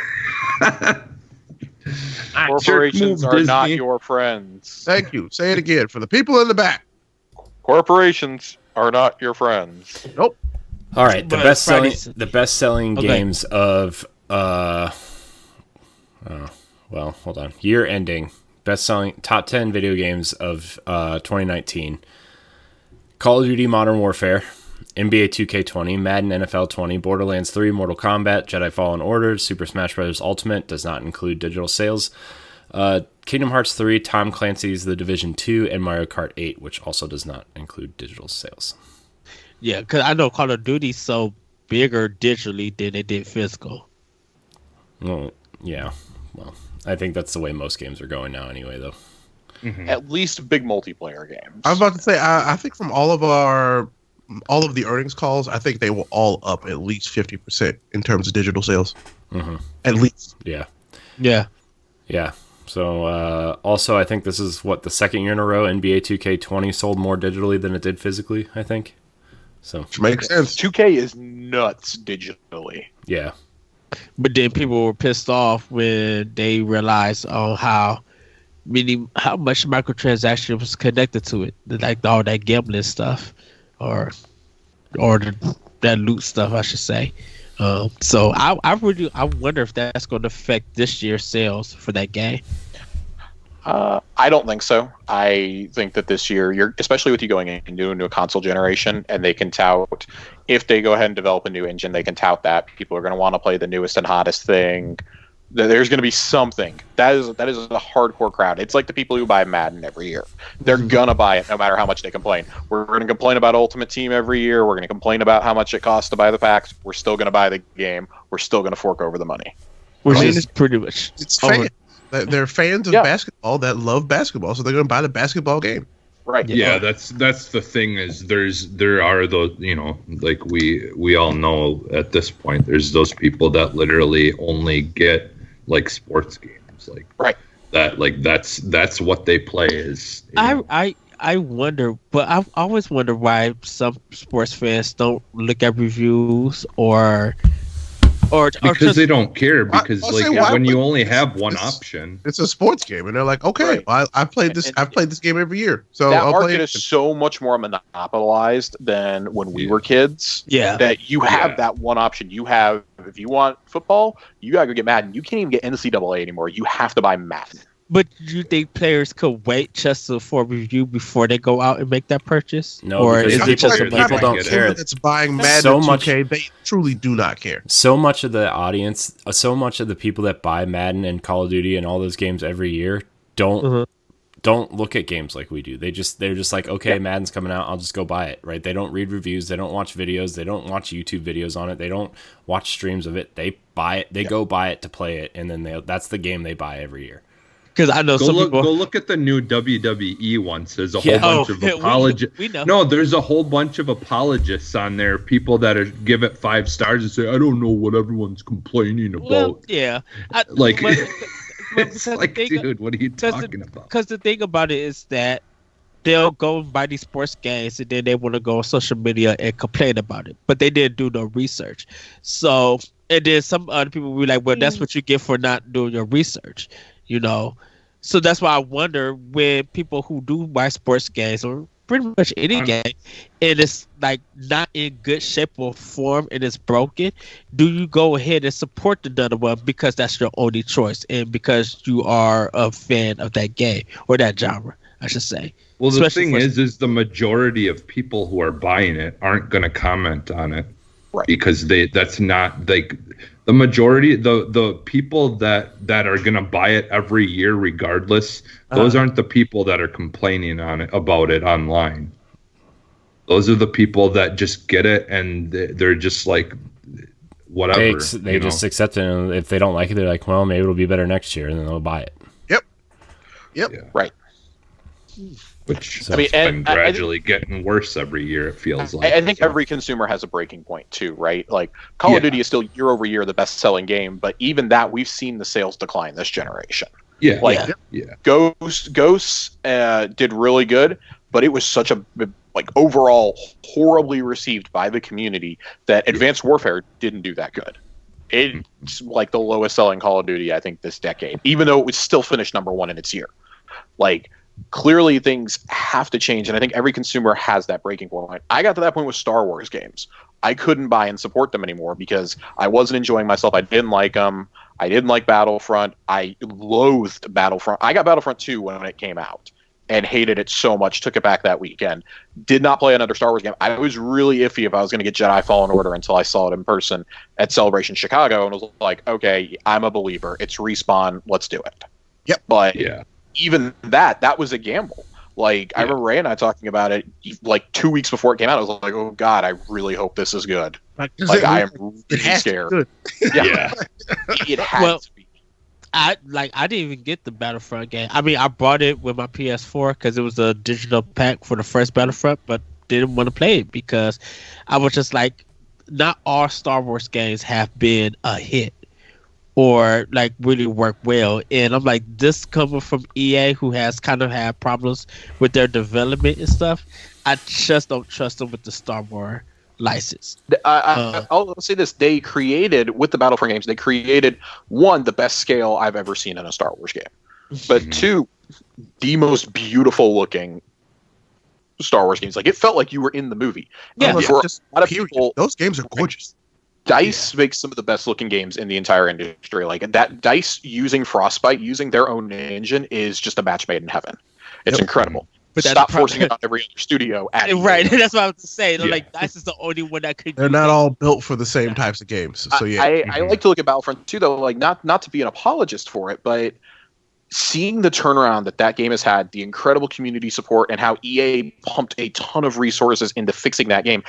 Speaker 5: Corporations are not
Speaker 2: Disney.
Speaker 5: your friends.
Speaker 3: Thank you. Say it again for the people in the back.
Speaker 5: Corporations are not your friends.
Speaker 3: Nope.
Speaker 4: All right, the
Speaker 1: But
Speaker 4: best selling
Speaker 1: Okay.
Speaker 4: games of hold on. Year ending. Best selling top 10 video games of 2019. Call of Duty Modern Warfare, NBA 2K20, Madden NFL 20, Borderlands 3, Mortal Kombat, Jedi Fallen Order, Super Smash Bros. Ultimate, does not include digital sales. Kingdom Hearts 3, Tom Clancy's The Division 2, and Mario Kart 8, which also does not include digital sales.
Speaker 1: Yeah, because I know Call of Duty's so bigger digitally than it did physical.
Speaker 4: Well, yeah. Well, I think that's the way most games are going now anyway, though.
Speaker 5: At least big multiplayer games.
Speaker 3: I was about to say, I think from all of the earnings calls, I think they were all up at least 50% in terms of digital sales.
Speaker 4: Mm-hmm.
Speaker 3: At least.
Speaker 4: Yeah.
Speaker 1: Yeah.
Speaker 4: Yeah. So, also, I think this is, the second year in a row NBA 2K20 sold more digitally than it did physically, I think. So,
Speaker 3: Which makes sense.
Speaker 5: 2K is nuts digitally.
Speaker 4: yeah.
Speaker 1: But then people were pissed off when they realized how much microtransaction was connected to it, like all that gambling stuff, or that loot stuff, I should say. So I wonder if that's going to affect this year's sales for that game.
Speaker 5: I don't think so. I think that this year, especially with you going into a console generation, and they can tout, if they go ahead and develop a new engine, they can tout that people are going to want to play the newest and hottest thing. There's going to be something. That is a hardcore crowd. It's like the people who buy Madden every year. They're going to buy it no matter how much they complain. We're going to complain about Ultimate Team every year. We're going to complain about how much it costs to buy the packs. We're still going to buy the game. We're still going to fork over the money.
Speaker 1: Which
Speaker 3: Right.
Speaker 1: is pretty much
Speaker 3: It's
Speaker 1: over.
Speaker 3: fans. They're fans of
Speaker 5: Yeah.
Speaker 3: basketball that love basketball, so they're going to buy the basketball game.
Speaker 5: Right.
Speaker 2: Yeah, that's the thing is there are those, like we all know at this point, there's those people that literally only get like sports games, like
Speaker 5: Right.
Speaker 2: that, like that's what they play is.
Speaker 1: I wonder, but I always wonder why some sports fans don't look at reviews or
Speaker 2: because
Speaker 1: just,
Speaker 2: they don't care, because
Speaker 3: I'll
Speaker 2: like
Speaker 3: say why
Speaker 2: when you
Speaker 3: would-
Speaker 2: only have one
Speaker 3: this-
Speaker 2: option.
Speaker 3: It's a sports game, and they're like, okay,
Speaker 5: Right.
Speaker 3: well, I've played this game every year, so
Speaker 5: That
Speaker 3: I'll play
Speaker 5: market
Speaker 3: it.
Speaker 5: is so much more monopolized than when we were kids.
Speaker 1: Yeah.
Speaker 5: That you have
Speaker 2: Yeah.
Speaker 5: that one option. You have, if you want football, you gotta go get Madden. You can't even get NCAA anymore. You have to buy Madden.
Speaker 1: But do you think players could wait just for a review before they go out and make that purchase?
Speaker 4: No,
Speaker 1: or
Speaker 4: because
Speaker 1: is it
Speaker 4: people-
Speaker 1: just
Speaker 4: people
Speaker 1: like
Speaker 4: don't
Speaker 2: get it.
Speaker 4: care.
Speaker 3: That's buying Madden
Speaker 4: So
Speaker 3: 2K, they truly do not care.
Speaker 4: So much of the audience, so much of the people that buy Madden and Call of Duty and all those games every year don't look at games like we do. They're just like, okay, Madden's coming out, I'll just go buy it, right? They don't read reviews, they don't watch videos, they don't watch YouTube videos on it, they don't watch streams of it. They buy it, they go buy it to play it, and then that's the game they buy every year.
Speaker 1: Because I know
Speaker 2: Go
Speaker 1: some
Speaker 2: look,
Speaker 1: people.
Speaker 2: go look at the new WWE ones. There's a
Speaker 4: Yeah.
Speaker 2: whole bunch of apologists.
Speaker 1: we know.
Speaker 2: No, there's a whole bunch of apologists on there. People that give it 5 stars and say, "I don't know what everyone's complaining about."
Speaker 1: Well, yeah.
Speaker 2: Like,
Speaker 1: but
Speaker 2: it's like, dude, what are you
Speaker 1: because
Speaker 2: talking about?
Speaker 1: Because the thing about it is that they'll go and buy these sports games and then they want to go on social media and complain about it, but they didn't do no research. So, and then some other people will be like, well, that's what you get for not doing your research, So that's why I wonder when people who do buy sports games or pretty much any game and it's like not in good shape or form and it's broken, do you go ahead and support the other one because that's your only choice and because you are a fan of that game or that genre, I should say.
Speaker 2: Well, the
Speaker 1: Especially
Speaker 2: thing
Speaker 1: for-
Speaker 2: is the majority of people who are buying it aren't going to comment on it,
Speaker 5: Right.
Speaker 2: because that's not like the majority. The people that are going to buy it every year, regardless, those aren't the people that are complaining about it online. Those are the people that just get it and they're just like, whatever.
Speaker 4: They just accept it, and if they don't like it, they're like, well, maybe it'll be better next year, and then they'll buy it.
Speaker 3: Yep.
Speaker 2: Yeah.
Speaker 5: Right.
Speaker 2: which
Speaker 4: So-
Speaker 2: has been
Speaker 5: I think-
Speaker 2: gradually getting worse every year. It feels like.
Speaker 5: I think
Speaker 2: So,
Speaker 5: every consumer has a breaking point too, right? Like Call of Duty is still year over year the best-selling game, but even that we've seen the sales decline this generation.
Speaker 2: yeah,
Speaker 5: Like
Speaker 2: yeah,
Speaker 5: Ghosts did really good, but it was such a overall horribly received by the community that Advanced Warfare didn't do that good. It's like the lowest selling Call of Duty I think this decade, even though it was still finished number one in its year. Like clearly things have to change, and I think every consumer has that breaking point. I got to that point with Star Wars games. I couldn't buy and support them anymore because I wasn't enjoying myself. I didn't like them. I didn't like Battlefront. I loathed Battlefront. I got Battlefront 2 when it came out and hated it so much. Took it back that weekend. Did not play another Star Wars game. I was really iffy if I was going to get Jedi Fallen Order until I saw it in person at Celebration Chicago and was like, okay, I'm a believer. It's Respawn. Let's do it.
Speaker 3: Yep.
Speaker 5: But
Speaker 2: yeah.
Speaker 5: even that was a gamble. Like I remember Ray and I talking about it like 2 weeks before it came out. I was like, "Oh God, I really hope this is good." Like I am really scared.
Speaker 2: Yeah.
Speaker 5: It had to be.
Speaker 1: I didn't even get the Battlefront game. I mean, I bought it with my PS4 because it was a digital pack for the first Battlefront, but didn't want to play it because I was just like, not all Star Wars games have been a hit or like really work well, and I'm like, this coming from EA, who has kind of had problems with their development and stuff. I just don't trust them with the Star Wars license.
Speaker 5: I'll say this: they created with the Battlefront games, they created one, the best scale I've ever seen in a Star Wars game, but two, the most beautiful looking Star Wars games. Like it felt like you were in the movie.
Speaker 1: Yeah,
Speaker 5: for
Speaker 3: just
Speaker 5: a lot of
Speaker 3: period.
Speaker 5: people,
Speaker 3: Those games are gorgeous.
Speaker 5: DICE makes some of the best looking games in the entire industry. Like that, DICE using Frostbite, using their own engine, is just a match made in heaven. It's incredible.
Speaker 1: But
Speaker 5: Stop forcing it on every other studio.
Speaker 1: Right, that's what I was to say.
Speaker 2: Yeah.
Speaker 1: Like DICE is the only one that could.
Speaker 3: They're not all built for the same types of games. So yeah,
Speaker 5: I like to look at Battlefront 2 though, like not to be an apologist for it, but seeing the turnaround that game has had, the incredible community support, and how EA pumped a ton of resources into fixing that game.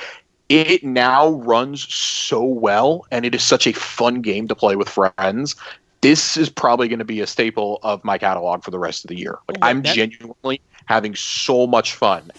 Speaker 5: It now runs so well, and it is such a fun game to play with friends. This is probably going to be a staple of my catalog for the rest of the year. Like I'm genuinely having so much fun.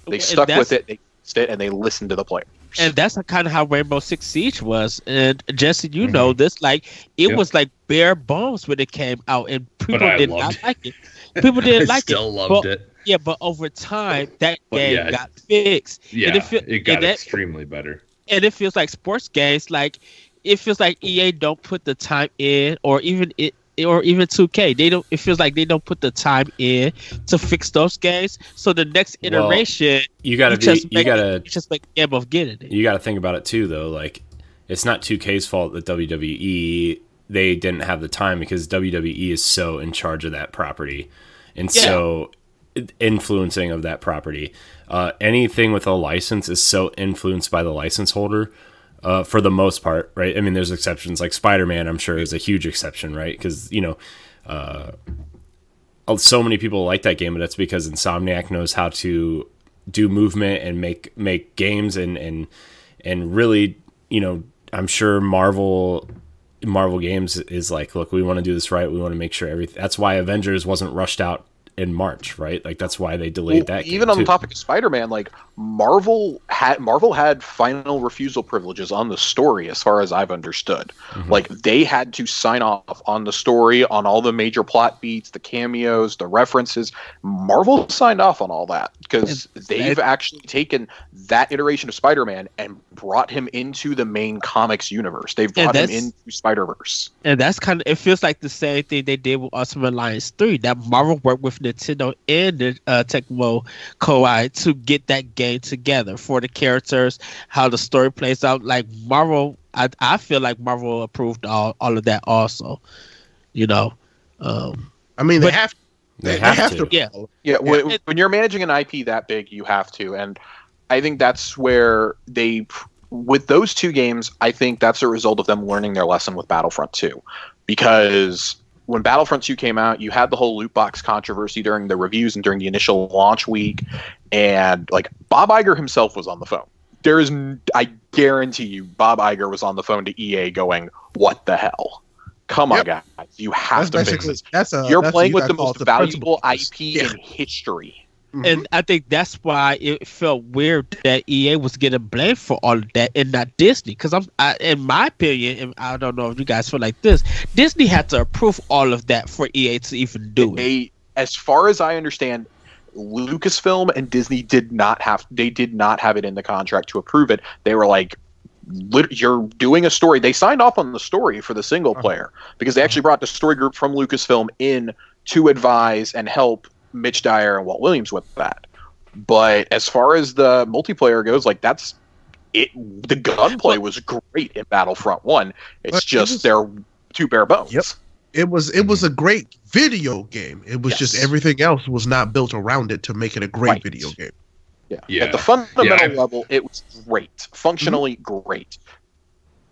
Speaker 5: They stuck with it, they fixed it, and they listened to the players.
Speaker 1: And that's kind of how Rainbow Six Siege was. And Jesse, you know this. Like it was like bare bones when it came out, and people did not like it. People didn't like it.
Speaker 2: Still loved it.
Speaker 1: Yeah, but over time, that game got fixed.
Speaker 2: Yeah,
Speaker 1: and
Speaker 2: it got extremely better.
Speaker 1: And it feels like sports games, like it feels like EA don't put the time in, or even 2K. They don't. It feels like they don't put the time in to fix those games. So the next iteration,
Speaker 4: you gotta
Speaker 1: just make game of getting it.
Speaker 4: You gotta think about it too, though. Like it's not 2K's fault that WWE they didn't have the time because WWE is so in charge of that property and so influencing of that property. Anything with a license is so influenced by the license holder for the most part, right? I mean, there's exceptions like Spider-Man, I'm sure is a huge exception, right? Because, so many people like that game, but that's because Insomniac knows how to do movement and make games and really, I'm sure Marvel Games is like, look, we want to do this right. We want to make sure everything. That's why Avengers wasn't rushed out in March, right? Like that's why they delayed that game
Speaker 5: even on
Speaker 4: too.
Speaker 5: the topic of Spider-Man, like Marvel had final refusal privileges on the story as far as I've understood. Like they had to sign off on the story, on all the major plot beats, the cameos, the references. Marvel signed off on all that because they've actually taken that iteration of Spider-Man and brought him into the main comics universe. They've brought him into Spider-Verse.
Speaker 1: And that's kind of, it feels like the same thing they did with Ultimate Alliance 3, that Marvel worked with Nintendo and the Tecmo Koei to get that game together for the characters, how the story plays out. Like Marvel, I feel like Marvel approved all of that also,
Speaker 3: I mean, they have to.
Speaker 5: Yeah. When you're managing an IP that big, you have to. And I think that's where with those two games, I think that's a result of them learning their lesson with Battlefront 2. Because when Battlefront 2 came out, you had the whole loot box controversy during the reviews and during the initial launch week. And like Bob Iger himself was on the phone. I guarantee you, Bob Iger was on the phone to EA going, "What the hell? Come on, guys. You have to fix this. You're playing with the most valuable IP in history."
Speaker 1: And I think that's why it felt weird that EA was getting blamed for all of that and not Disney. Because in my opinion, and I don't know if you guys feel like this, Disney had to approve all of that for EA to even do it.
Speaker 5: As far as I understand, Lucasfilm and Disney did not have it in the contract to approve it. They were like, you're doing a story. They signed off on the story for the single player because they actually brought the story group from Lucasfilm in to advise and help Mitch Dyer and Walt Williams with that. But as far as the multiplayer goes, like that's it. The gunplay was great in Battlefront 1. It's just they're too bare bones.
Speaker 3: Yep. It was a great video game. It was just everything else was not built around it to make it a great video game.
Speaker 5: Yeah. At the fundamental level, it was great. Functionally great.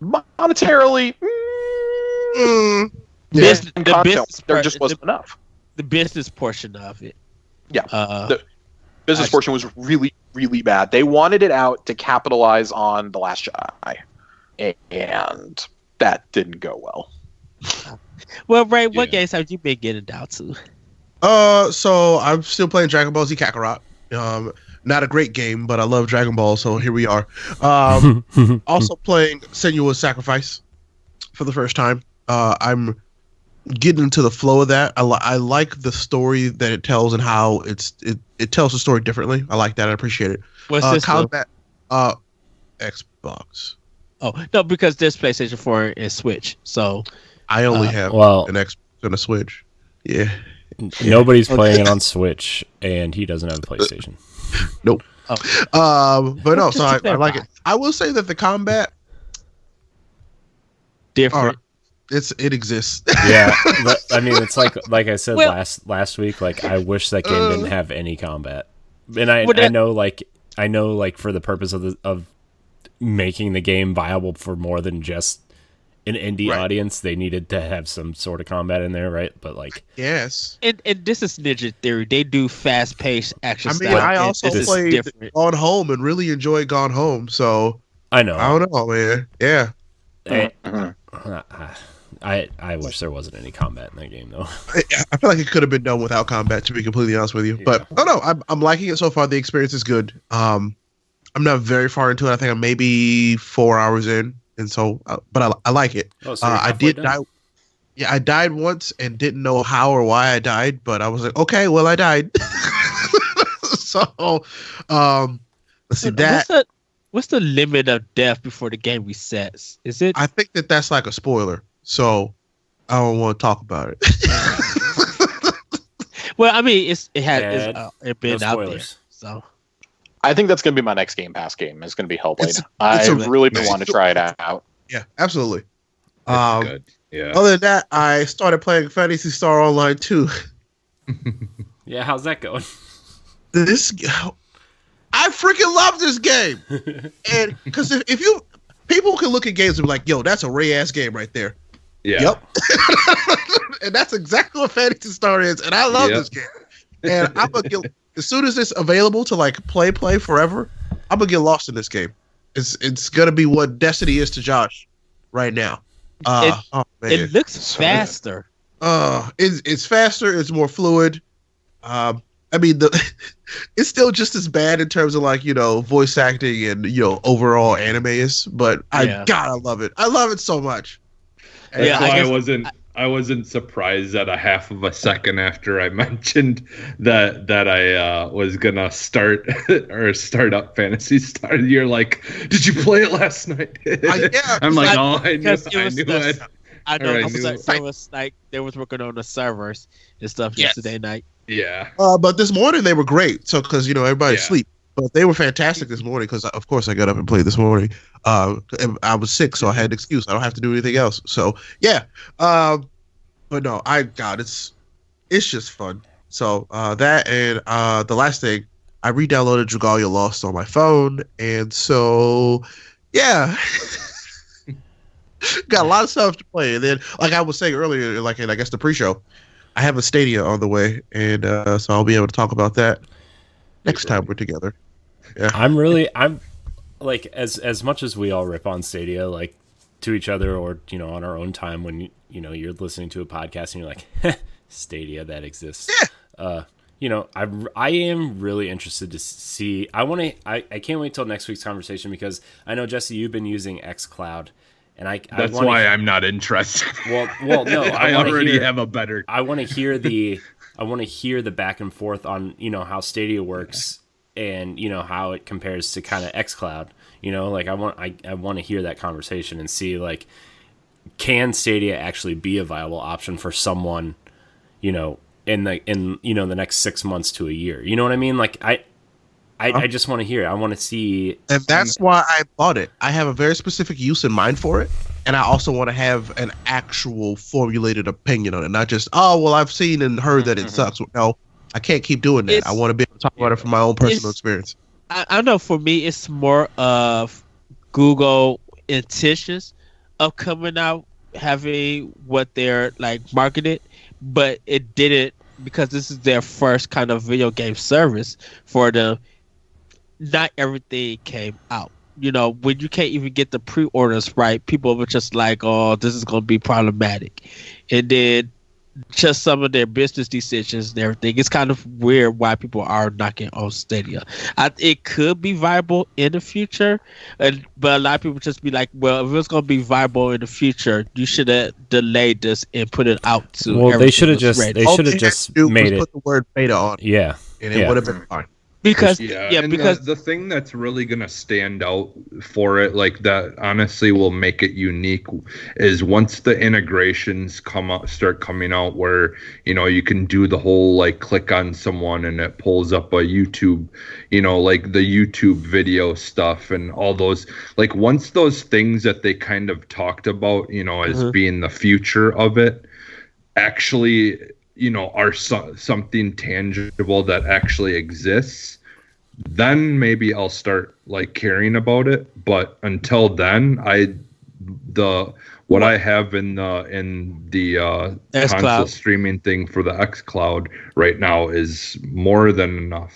Speaker 5: Monetarily,
Speaker 1: the business
Speaker 5: there just wasn't enough.
Speaker 1: The business portion of it.
Speaker 5: Yeah. The business portion was really, really bad. They wanted it out to capitalize on The Last Jedi. And that didn't go well.
Speaker 1: Well, Ray, what games have you been getting down to?
Speaker 3: So I'm still playing Dragon Ball Z Kakarot. Not a great game, but I love Dragon Ball, so here we are. Also playing Senua's Sacrifice for the first time. I'm getting into the flow of that. I like the story that it tells and how it tells the story differently. I like that. I appreciate it.
Speaker 1: What's this?
Speaker 3: Combat, Xbox.
Speaker 1: Oh no, because there's PlayStation 4 and Switch. So
Speaker 3: I only have an Xbox and a Switch. Yeah.
Speaker 4: Nobody's playing it on Switch, and he doesn't have a PlayStation.
Speaker 3: Nope. But no, so I like it. I will say that the combat
Speaker 1: different.
Speaker 3: It exists.
Speaker 4: Yeah, but, I mean, it's like I said last week. Like, I wish that game didn't have any combat. And I know for the purpose of making the game viable for more than just an indie audience, they needed to have some sort of combat in there, right? But like,
Speaker 3: yes.
Speaker 1: And this is Ninja Theory. They do fast paced action.
Speaker 3: I also played Gone Home and really enjoyed Gone Home. So
Speaker 4: I know.
Speaker 3: I don't know, man. Yeah.
Speaker 4: I wish there wasn't any combat in that game, though.
Speaker 3: I feel like it could have been done without combat, to be completely honest with you. Yeah. But I'm liking it so far. The experience is good. I'm not very far into it. I think I'm maybe 4 hours in, and so, but I like it.
Speaker 4: Oh, so
Speaker 3: I did die. Yeah, I died once and didn't know how or why I died, but I was like, okay, well, I died. So, let's see that.
Speaker 1: What's the limit of death before the game resets? Is it?
Speaker 3: I think that's like a spoiler. So I don't want to talk about it.
Speaker 1: Well, I mean, it's been out there. So
Speaker 5: I think that's going to be my next Game Pass game. It's going to be Hellblade. I really want to try it out.
Speaker 3: Yeah, absolutely.
Speaker 2: Good. Yeah.
Speaker 3: Other than that, I started playing Fantasy Star Online 2.
Speaker 4: Yeah, how's that going?
Speaker 3: I freaking love this game. And because if you people can look at games and be like, yo, that's a Ray ass game right there.
Speaker 2: Yeah.
Speaker 3: Yep. And that's exactly what Fantasy Star is. And I love this game. And I'm gonna get, as soon as it's available to like play forever, I'm gonna get lost in this game. It's gonna be what Destiny is to Josh right now.
Speaker 1: It looks faster.
Speaker 3: It's faster. It's more fluid. I mean, it's still just as bad in terms of like, voice acting and, overall anime is, but I love it. I love it so much.
Speaker 2: I wasn't surprised at a half of a second after I mentioned that I was gonna start up Fantasy Star. You're like, did you play it last night? I'm like, I knew it.
Speaker 1: I know. It was like they was working on the servers and stuff yesterday night.
Speaker 2: Yeah.
Speaker 3: But this morning they were great. So because everybody's asleep, but they were fantastic this morning because of course I got up and played this morning. And I was sick, so I had an excuse. I don't have to do anything else. So yeah. But no, it's just fun. So that and the last thing, I re-downloaded Dragalia Lost on my phone, and so yeah. Got a lot of stuff to play, and then, like I was saying earlier, like in I guess the pre-show, I have a Stadia on the way, and so I'll be able to talk about that next time we're together. Yeah,
Speaker 4: I'm like as much as we all rip on Stadia, like to each other or on our own time when you're listening to a podcast and you're like, Stadia that exists.
Speaker 3: Yeah.
Speaker 4: I am really interested to see. I can't wait till next week's conversation because I know, Jesse, you've been using xCloud, and
Speaker 2: That's why I'm not interested.
Speaker 4: Well, no,
Speaker 2: I already have a better.
Speaker 4: I want to hear the back and forth on how Stadia works and how it compares to kind of xCloud. I want to hear that conversation and see can Stadia actually be a viable option for someone, in the next 6 months to a year. You know what I mean? I just want to hear it. I want to see.
Speaker 3: And that's why I bought it. I have a very specific use in mind for it. And I also want to have an actual formulated opinion on it. Not just, I've seen and heard that it sucks. No, I can't keep doing that. I want to be able to talk about it from my own personal experience.
Speaker 1: I know for me, it's more of Google intentions of coming out, having what they're marketed, but it didn't, because this is their first kind of video game service for them. Not everything came out. When you can't even get the pre-orders right, people were just like, oh, this is going to be problematic. And then just some of their business decisions and everything. It's kind of weird why people are knocking on Stadia. It could be viable in the future, but a lot of people just be like, well, if it's going to be viable in the future, you should have delayed this and put it out to.
Speaker 4: Well, they should have just made it.
Speaker 3: Put the word beta on.
Speaker 4: Yeah,
Speaker 3: and it would have been fine.
Speaker 1: Because
Speaker 2: the thing that's really gonna stand out for it, that honestly will make it unique, is once the integrations start coming out, where you can do the whole click on someone and it pulls up a YouTube, the YouTube video stuff and all those. Once those things that they kind of talked about, as being the future of it, actually are something tangible that actually exists, then maybe I'll start caring about it. But until then, what I have in the console streaming thing for the xCloud right now is more than enough.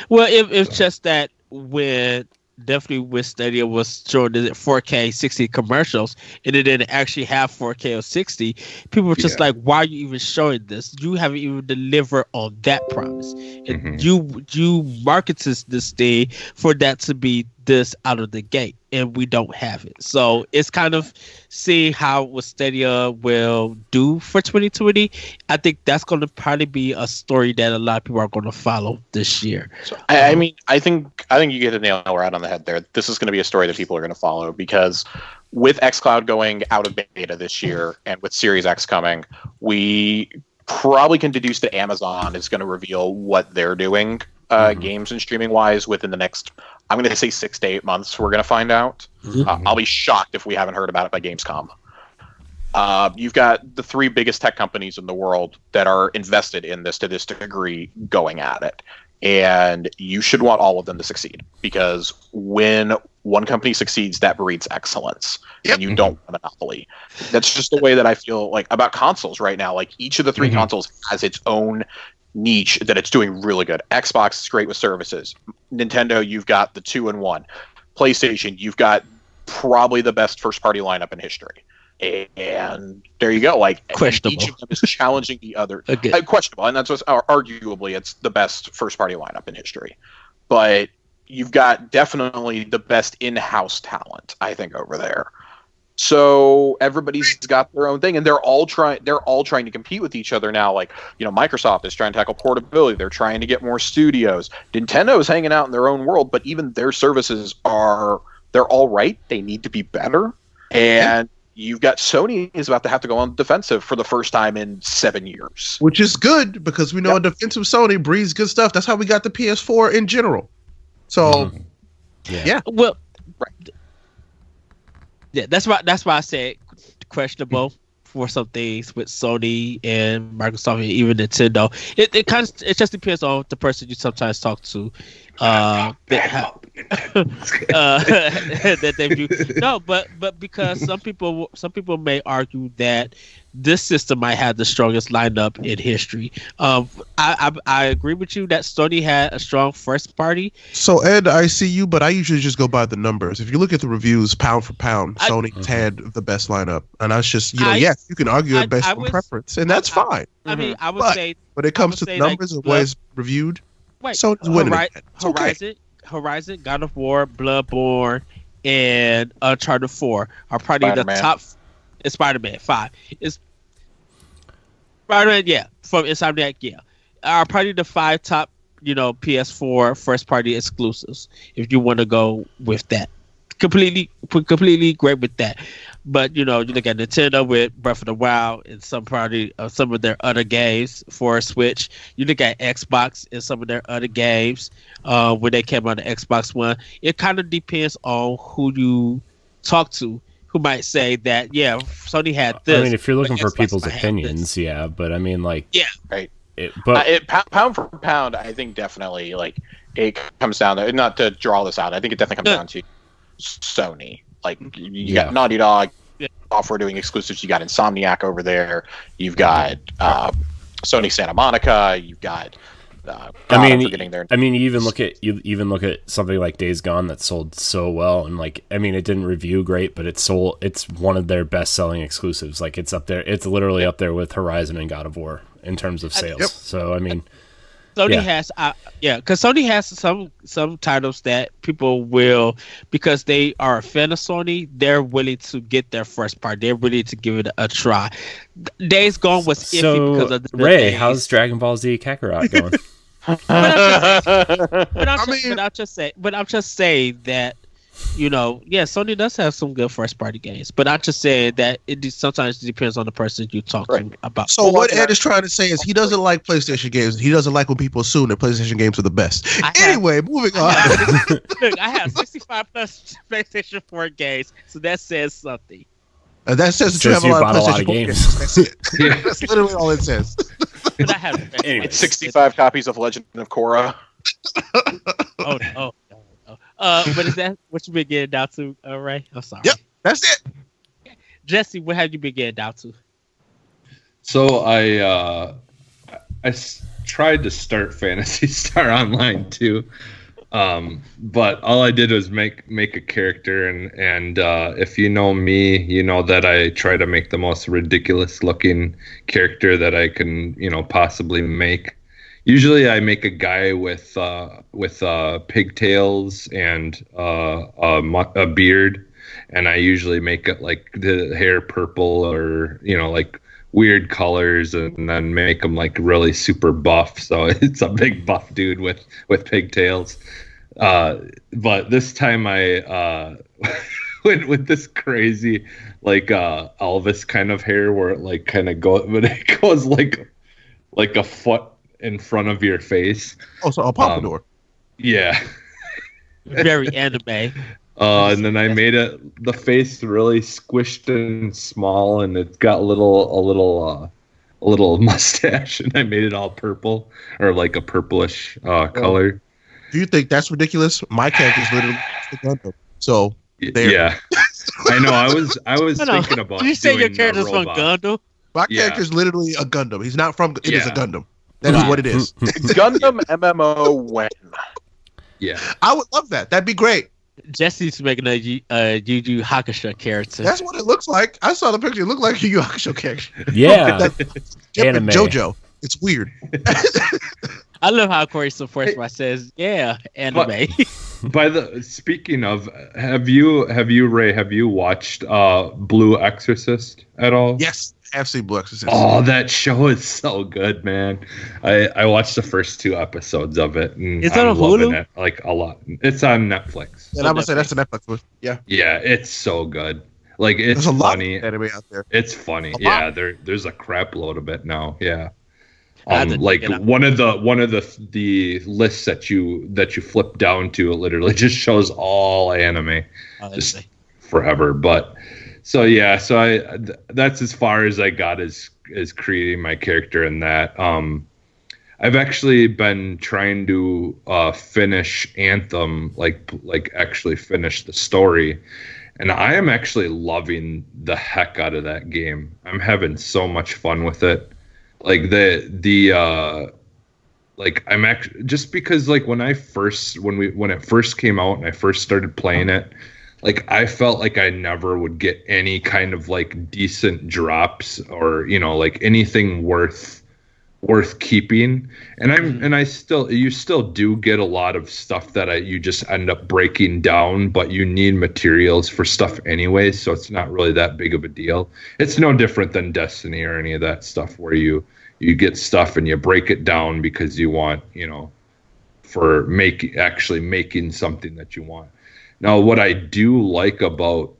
Speaker 1: Well, it's just that definitely with Stadia was showing the 4K 60 commercials and it didn't actually have 4K or 60. People were just like, why are you even showing this? You haven't even delivered on that promise. And you marketed this thing for that to be this out of the gate, and we don't have it. So it's kind of seeing how what Stadia will do for 2020. I think that's going to probably be a story that a lot of people are going to follow this year.
Speaker 5: So, I think you get a nail right on the head there. This is going to be a story that people are going to follow, because with xCloud going out of beta this year and with Series X coming, we probably can deduce that Amazon is going to reveal what they're doing games and streaming wise within the next, I'm going to say 6 to 8 months. We're going to find out. I'll be shocked if we haven't heard about it by Gamescom. You've got the 3 biggest tech companies in the world that are invested in this to this degree going at it. And you should want all of them to succeed, because when one company succeeds, that breeds excellence. And you don't want a monopoly. That's just the way that I feel about consoles right now. Each of the 3 consoles has its own niche that it's doing really good. Xbox is great with services. Nintendo, you've got the 2-in-1. PlayStation, you've got probably the best first-party lineup in history. And there you go.
Speaker 1: Questionable.
Speaker 5: Each of them is challenging the other. Questionable, and that's what's arguably it's the best first-party lineup in history. But you've got definitely the best in-house talent, I think, over there. So everybody's got their own thing, and they're all trying to compete with each other now. Microsoft is trying to tackle portability. They're trying to get more studios. Nintendo is hanging out in their own world, but even their services they're all right. They need to be better. And you've got Sony is about to have to go on the defensive for the first time in 7 years.
Speaker 3: Which is good, because we know a defensive Sony breeds good stuff. That's how we got the PS4 in general. So,
Speaker 1: Well, right. Yeah, that's why I said questionable for some things with Sony and Microsoft and even Nintendo. It just depends on the person you sometimes talk to. that they view. No, but because some people may argue that this system might have the strongest lineup in history. I agree with you that Sony had a strong first party.
Speaker 3: So Ed, I see you, but I usually just go by the numbers. If you look at the reviews, pound for pound, Sony's had the best lineup, and that's just yes, you can argue it based on preference, and that's fine.
Speaker 1: I mean, I would say
Speaker 3: when it comes to the numbers of ways reviewed, Sony's winning.
Speaker 1: Horizon, God of War, Bloodborne, and Uncharted 4 are probably the top. It's Spider-Man 5. It's Spider-Man, from Insomniac, are probably the 5 top, PS4 first-party exclusives. If you want to go with that, completely great with that. But you look at Nintendo with Breath of the Wild and some of their other games for Switch. You look at Xbox and some of their other games when they came on the Xbox One. It kind of depends on who you talk to, who might say that Sony had this.
Speaker 4: I mean, if you're looking for people's opinions, but I mean, right.
Speaker 5: Pound for pound, I think definitely it comes down to, not to draw this out, I think it definitely comes down to Sony. You got Naughty Dog software doing exclusives. You got Insomniac over there. You've got Sony Santa Monica. You've got.
Speaker 4: You even look at something like Days Gone that sold so well, and it didn't review great, but it's one of their best selling exclusives. It's up there. It's literally up there with Horizon and God of War in terms of sales. So
Speaker 1: Sony has, because Sony has some titles that people will, because they are a fan of Sony, they're willing to get their first part. They're willing to give it a try. Days Gone was iffy because of the
Speaker 4: Ray.
Speaker 1: days.
Speaker 4: How's Dragon Ball Z Kakarot going?
Speaker 1: but I'm just saying that. Sony does have some good first-party games, but I'm just saying that it sometimes depends on the person you talk to about.
Speaker 3: So what Ed is trying to say is he doesn't like PlayStation games. He doesn't like when people assume that PlayStation games are the best. Moving on.
Speaker 1: Look, I have 65 plus PlayStation 4 games, so that says something.
Speaker 3: That says that you have a lot of PlayStation 4 games. That's it. That's literally all it says.
Speaker 1: But I have
Speaker 5: 65 copies of Legend of Korra.
Speaker 1: Oh. But is that what you've been getting down to, Ray? I'm sorry.
Speaker 3: Yep, that's it.
Speaker 1: Jesse, what have you been getting down to?
Speaker 2: So I tried to start Phantasy Star Online too, but all I did was make a character, and if you know me, you know that I try to make the most ridiculous looking character that I can possibly make. Usually, I make a guy with pigtails and a beard, and I usually make it the hair purple or weird colors, and then make him really super buff. So it's a big buff dude with pigtails. But this time I went with this crazy Elvis kind of hair where it kind of goes like a foot in front of your face.
Speaker 3: Oh, so a pompadour.
Speaker 2: Yeah.
Speaker 1: Very anime.
Speaker 2: And then I made the face really squished and small, and it's got a little mustache, and I made it all purple or a purplish color.
Speaker 3: Do you think that's ridiculous? My character's literally a Gundam. So
Speaker 2: yeah, I know. I was thinking about.
Speaker 1: Did you say your character's from Gundam?
Speaker 3: My character's literally a Gundam. He's not from. It is a Gundam. That is what it is.
Speaker 5: Gundam MMO when?
Speaker 2: Yeah,
Speaker 3: I would love that. That'd be great.
Speaker 1: Jesse's making a Yu Yu Hakusho character.
Speaker 3: That's what it looks like. I saw the picture. It looked like a Yu Yu Hakusho character.
Speaker 4: Yeah, anime.
Speaker 3: JoJo. It's weird.
Speaker 1: I love how Corey supports what says, anime.
Speaker 2: Speaking of, have you watched Blue Exorcist at all?
Speaker 3: Yes. I've seen Blue Exorcist.
Speaker 2: Oh, that show is so good, man. I watched the first 2 episodes of it, and
Speaker 1: it's on Hulu?
Speaker 2: It a lot. It's on Netflix.
Speaker 3: And I'm gonna say that's the Netflix one. Yeah.
Speaker 2: Yeah, it's so good. It's funny.
Speaker 3: Lot of anime out there.
Speaker 2: It's funny. Yeah, there's a crap load of it now. Yeah. One of the lists that you flip down to, it literally just shows all anime, just forever. But so that's as far as I got as creating my character in that. I've actually been trying to finish Anthem, like actually finish the story, and I am actually loving the heck out of that game. I'm having so much fun with it. Like like I'm actually, just because like when it first came out and I first started playing it, like I felt like I never would get any kind of like decent drops or like anything worth keeping. And you still do get a lot of stuff that you just end up breaking down, but you need materials for stuff anyway, so it's not really that big of a deal. It's no different than Destiny or any of that stuff where you get stuff and you break it down because you want, for actually making something that you want. Now, what I do like about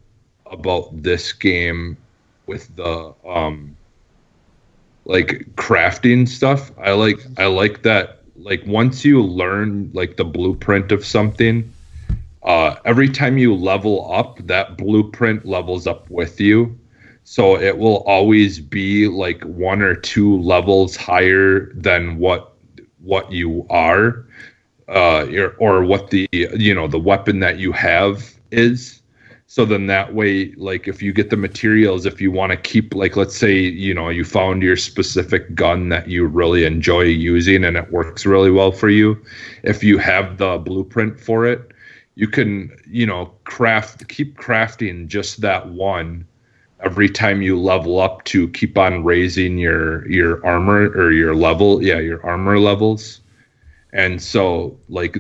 Speaker 2: this game with the like crafting stuff, I like that, like once you learn like the blueprint of something, every time you level up, that blueprint levels up with you. So it will always be like 1 or 2 levels higher than what you are, or what the the weapon that you have is. So then that way, like if you get the materials, if you want to keep, like let's say you found your specific gun that you really enjoy using and it works really well for you, if you have the blueprint for it, you can keep crafting just that one every time you level up to keep on raising your armor or your armor levels. And so like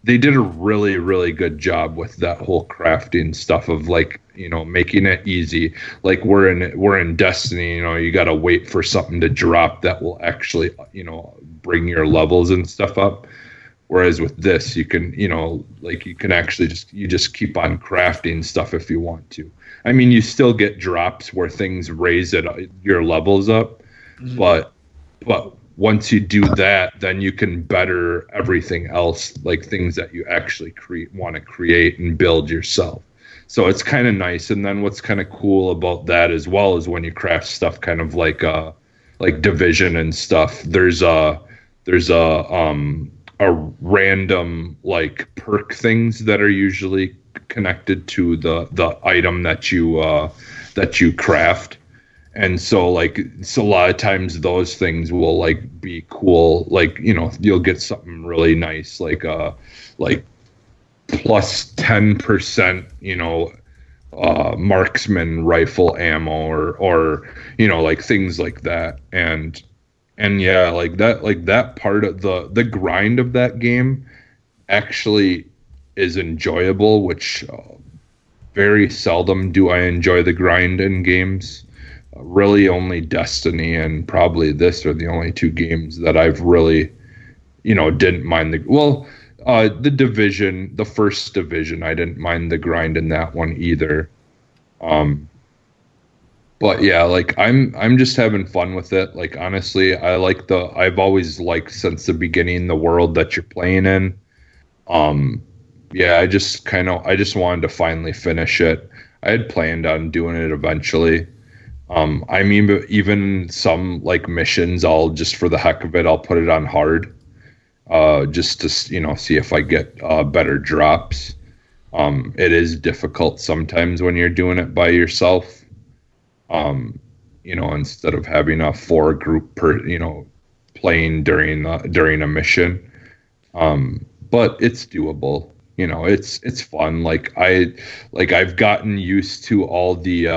Speaker 2: they did a really, really good job with that whole crafting stuff of like, making it easy. Like we're in Destiny, you got to wait for something to drop that will actually, bring your levels and stuff up. Whereas with this, you can, you can actually just keep on crafting stuff if you want to. I mean, you still get drops where things raise your levels up, but once you do that, then you can better everything else, like things that you actually want to create and build yourself. So it's kind of nice. And then what's kind of cool about that as well is when you craft stuff, kind of like Division and stuff. There's a random like perk things that are usually connected to the item that you craft. And so a lot of times those things will like be cool, like you'll get something really nice, like plus 10% marksman rifle ammo or like things like that. And yeah, like that part of the grind of that game actually is enjoyable, which very seldom do I enjoy the grind in games. Really only Destiny and probably this are the only 2 games that I've really didn't mind the Division, the first Division, I didn't mind the grind in that one either. But yeah, like I'm just having fun with it. Like honestly, I've always liked since the beginning the world that you're playing in. Yeah, I just wanted to finally finish it. I had planned on doing it eventually. I mean, even some like missions, I'll just for the heck of it, I'll put it on hard, just to see if I get better drops. It is difficult sometimes when you're doing it by yourself. Instead of having a 4 group playing during a mission. But it's doable. It's fun. I've gotten used to all the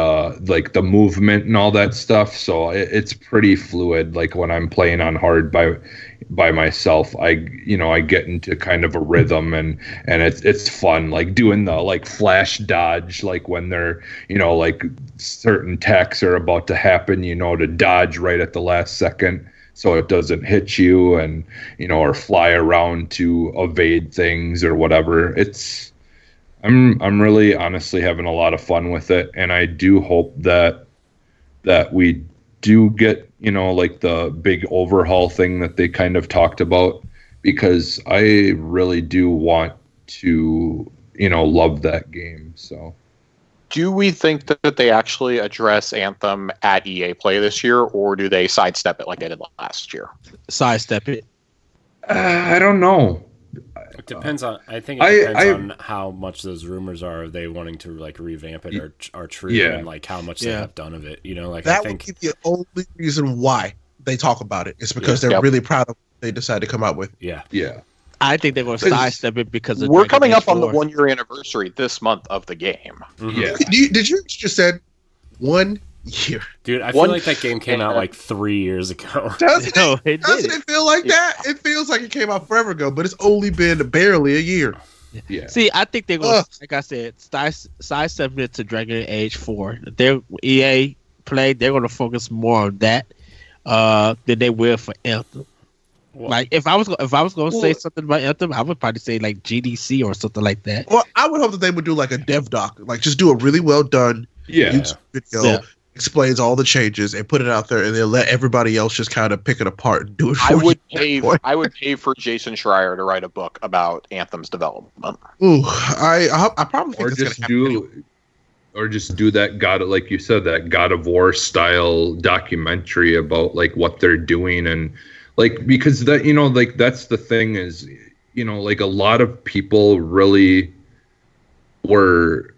Speaker 2: like the movement and all that stuff, so it's pretty fluid. Like when I'm playing on hard by myself, I get into kind of a rhythm and it's fun. Like doing the like flash dodge, like when they're like certain attacks are about to happen, to dodge right at the last second, so it doesn't hit you, and or fly around to evade things or whatever. I'm really honestly having a lot of fun with it, and I do hope that we do get like the big overhaul thing that they kind of talked about, because I really do want to love that game. So
Speaker 5: Do we think that they actually address Anthem at EA Play this year, or do they sidestep it like they did last year?
Speaker 1: Sidestep it.
Speaker 2: I don't know.
Speaker 4: It depends on. I think it depends on how much those rumors are. Are they wanting to like revamp it, or are true, and like how much they have done of it? You know, like
Speaker 3: that
Speaker 4: I think
Speaker 3: would be the only reason why they talk about it. It's because they're really proud of what they decided to come out with.
Speaker 4: Yeah.
Speaker 1: I think they're going to sidestep it because of
Speaker 5: we're coming up on the
Speaker 1: 4.
Speaker 5: 1 year anniversary this month of the game.
Speaker 4: Mm-hmm.
Speaker 2: Yeah.
Speaker 3: Did you just said 1 year?
Speaker 4: Dude, I feel like that game came out like 3 years ago.
Speaker 3: Doesn't
Speaker 1: it
Speaker 3: feel like that? It feels like it came out forever ago, but it's only been barely a year.
Speaker 2: Yeah.
Speaker 1: See, I think they're going to, like I said, sidestep it to Dragon Age 4. They're EA Play, they're going to focus more on that than they will for Anthem. Well, like if I was going to say something about Anthem, I would probably say like GDC or something like that.
Speaker 3: Well, I would hope that they would do like a dev doc, like just do a really well done YouTube video, explains all the changes and put it out there, and then let everybody else just kind of pick it apart and do it.
Speaker 5: I would pay for Jason Schreier to write a book about Anthem's development.
Speaker 3: Ooh, I probably think
Speaker 2: just do that like you said, that God of War style documentary about like what they're doing, and like, because that, like that's the thing is, like a lot of people really were,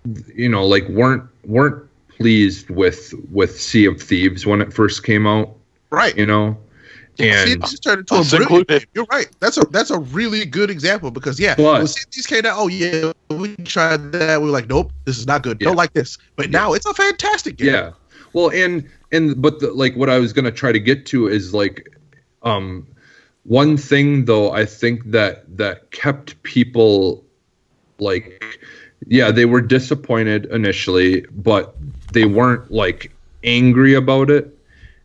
Speaker 2: like weren't pleased with Sea of Thieves when it first came out,
Speaker 3: right?
Speaker 2: And
Speaker 3: it just turned into a brilliant game. You're right. That's a really good example, because when Sea of Thieves came out, we tried that. We were like, nope, this is not good. Don't like this. But now it's a fantastic game.
Speaker 2: Yeah. Well, but like what I was gonna try to get to is like, one thing though, I think that kept people like, they were disappointed initially, but they weren't like angry about it,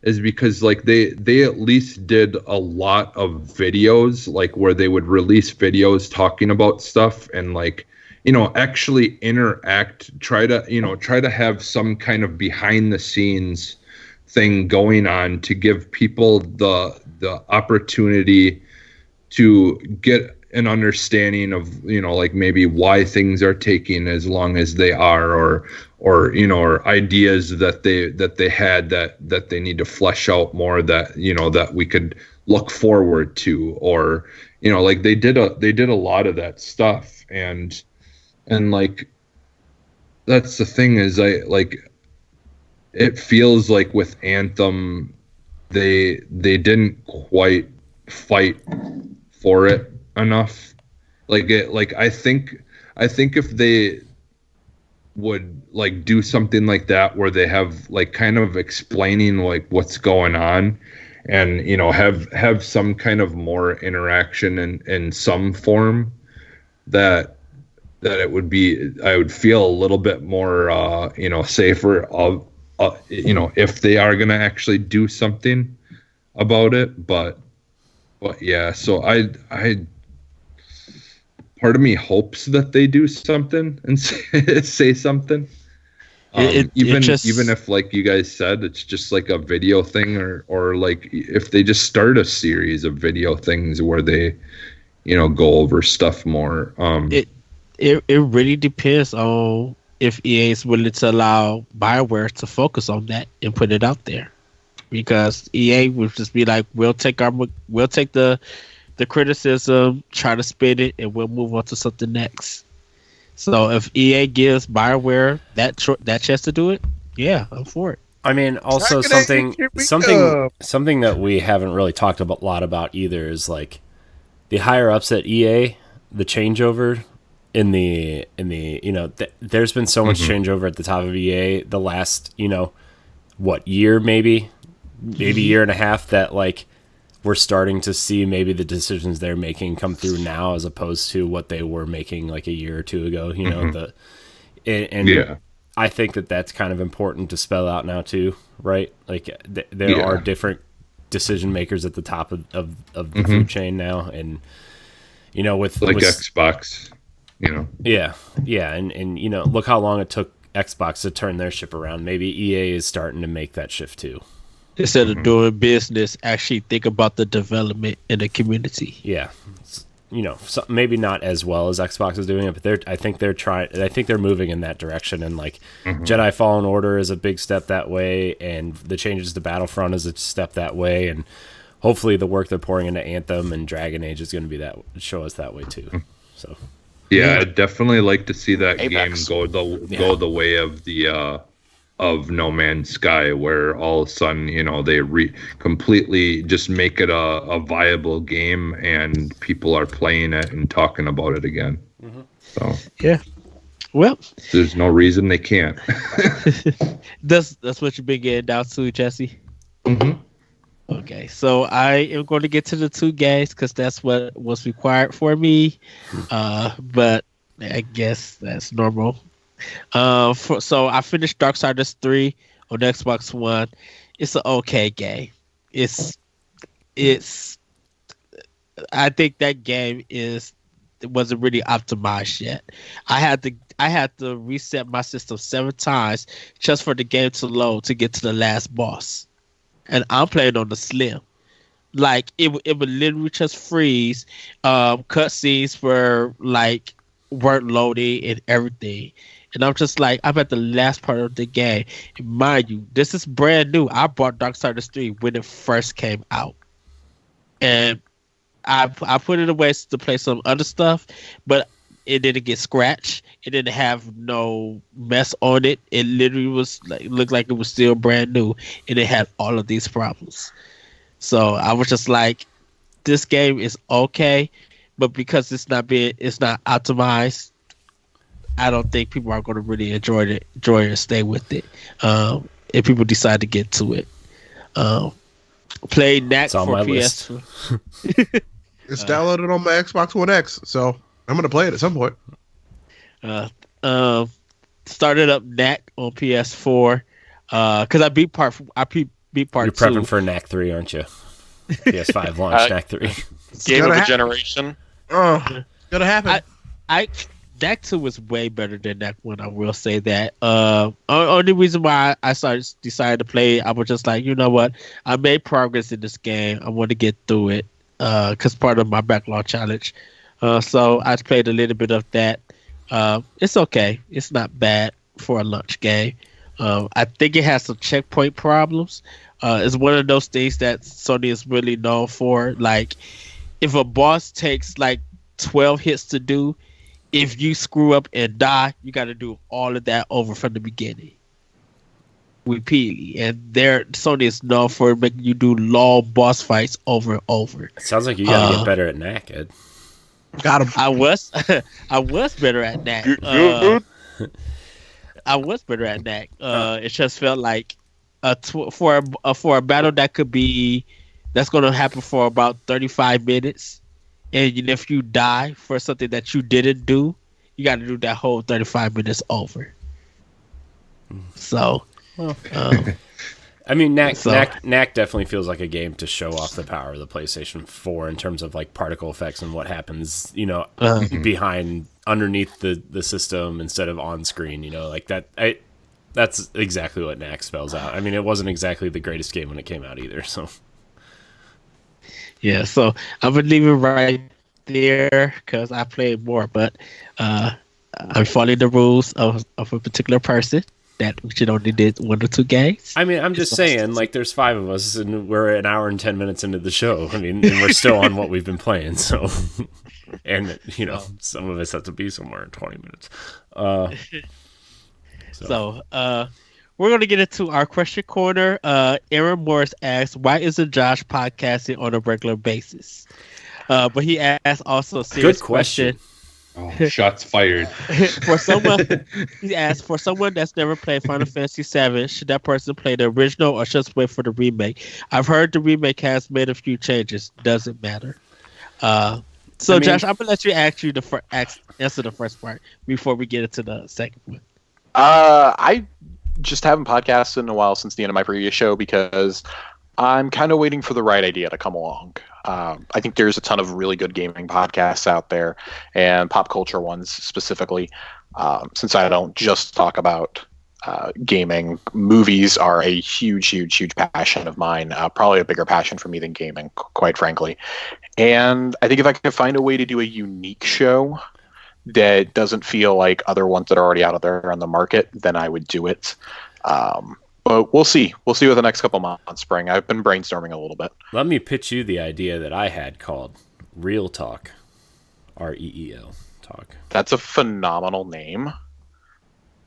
Speaker 2: is because like they at least did a lot of videos, like where they would release videos talking about stuff and like, actually interact, try to have some kind of behind the scenes thing going on to give people the opportunity to get an understanding of, like maybe why things are taking as long as they are, or ideas that they had that they need to flesh out more, that that we could look forward to, or like they did a lot of that stuff, and like that's the thing is, it feels like with Anthem they didn't quite fight for it enough. I think if they would like do something like that, where they have like kind of explaining like what's going on, and have some kind of more interaction in some form, that it would be, I would feel a little bit more safer of if they are going to actually do something about it. But yeah, so I part of me hopes that they do something and say something. Even if, like you guys said, it's just like a video thing, or like if they just start a series of video things where they, go over stuff more.
Speaker 1: It really depends on if EA is willing to allow BioWare to focus on that and put it out there, because EA would just be like, we'll take the criticism, try to spin it, and we'll move on to something next. So if EA gives BioWare that chance to do it, yeah, I'm for it.
Speaker 4: I mean, also something that we haven't really talked a lot about either is like the higher ups at EA, the changeover in the there's been so much changeover at the top of EA the last year, maybe year and a half, that like we're starting to see maybe the decisions they're making come through now, as opposed to what they were making like a year or two ago. I think that's kind of important to spell out now too, right? Like there are different decision makers at the top of the food chain now, and with
Speaker 2: Xbox,
Speaker 4: and look how long it took Xbox to turn their ship around. Maybe EA is starting to make that shift too. Instead
Speaker 1: of doing business, actually think about the development in the community.
Speaker 4: Yeah. maybe not as well as Xbox is doing it, but I think they're moving in that direction. And like Jedi Fallen Order is a big step that way, and the changes to Battlefront is a step that way, and hopefully the work they're pouring into Anthem and Dragon Age is going to show us that way too. So
Speaker 2: yeah, I'd definitely like to see that
Speaker 5: Apex.
Speaker 2: game go the way of the of No Man's Sky, where all of a sudden, they completely just make it a viable game and people are playing it and talking about it again. So
Speaker 1: Yeah. Well,
Speaker 2: there's no reason they can't.
Speaker 1: that's what you've been getting down to, Jesse. Okay, so I am going to get to the 2 games because that's what was required for me. But I guess that's normal. So I finished Darksiders 3 on Xbox One. It's an okay game. It's I think that game wasn't really optimized yet. I had to reset my system 7 times just for the game to load to get to the last boss. And I'm playing on the Slim. Like it would literally just freeze. Cutscenes weren't loading and everything. And I'm just like, I'm at the last part of the game. And mind you, this is brand new. I bought Darksiders 3 when it first came out. And I put it away to play some other stuff, but it didn't get scratched. It didn't have no mess on it. It literally looked like it was still brand new, and it had all of these problems. So I was just like, this game is okay, but because it's not optimized, I don't think people are going to really enjoy it and stay with it. If people decide to get to it, play Knack
Speaker 4: It's on
Speaker 1: for
Speaker 4: my
Speaker 1: PS.
Speaker 3: It's downloaded on my Xbox One X, so I'm gonna play it at some point.
Speaker 1: Started up Knack on PS4 because I beat part 2.
Speaker 4: You're prepping for Knack 3, aren't you? PS5 launch Knack 3.
Speaker 5: Game of the generation.
Speaker 3: Gonna happen.
Speaker 1: Knack 2 was way better than Knack 1. I will say that. Only reason why I decided to play it, I was just like, you know what? I made progress in this game. I want to get through it because part of my backlog challenge. So I played a little bit of that. It's okay. It's not bad for a launch game. I think it has some checkpoint problems. It's one of those things that Sony is really known for. Like, if a boss takes like 12 hits to do, if you screw up and die, you got to do all of that over from the beginning, repeatedly. And Sony is known for making you do long boss fights over and over.
Speaker 4: It sounds like you got to get better at Knack, Ed.
Speaker 3: Got him.
Speaker 1: I was better at Knack. I was better at Knack. It just felt like for a battle that's going to happen for about 35 minutes. And if you die for something that you didn't do, you got to do that whole 35 minutes over. So,
Speaker 4: I mean, Knack definitely feels like a game to show off the power of the PlayStation 4 in terms of like particle effects and what happens, underneath the system instead of on screen. Like that. That's exactly what Knack spells out. I mean, it wasn't exactly the greatest game when it came out either. So.
Speaker 1: Yeah, so I'm gonna leave it right there because I played more, but I'm following the rules of a particular person that we should only did 1 or 2 games.
Speaker 4: I mean, I'm just saying, like, there's 5 of us, and we're an hour and 10 minutes into the show. I mean, and we're still on what we've been playing, so, and some of us have to be somewhere in 20 minutes.
Speaker 1: We're going to get into our question corner. Aaron Morris asks, why isn't Josh podcasting on a regular basis? But he asked also a serious
Speaker 4: Good question.
Speaker 2: Oh, shots fired.
Speaker 1: For someone that's never played Final Fantasy VII, should that person play the original or just wait for the remake? I've heard the remake has made a few changes. Doesn't matter. Josh, I'm going to let you answer the first part before we get into the second one.
Speaker 5: I just haven't podcasted in a while since the end of my previous show because I'm kind of waiting for the right idea to come along. I think there's a ton of really good gaming podcasts out there and pop culture ones specifically, since I don't just talk about gaming. Movies are a huge passion of mine. Probably a bigger passion for me than gaming, quite frankly. And I think if I could find a way to do a unique show that doesn't feel like other ones that are already out there on the market, then I would do it. But we'll see. We'll see what the next couple months bring. I've been brainstorming a little bit.
Speaker 4: Let me pitch you the idea that I had called Real Talk. REEL Talk.
Speaker 5: That's a phenomenal name.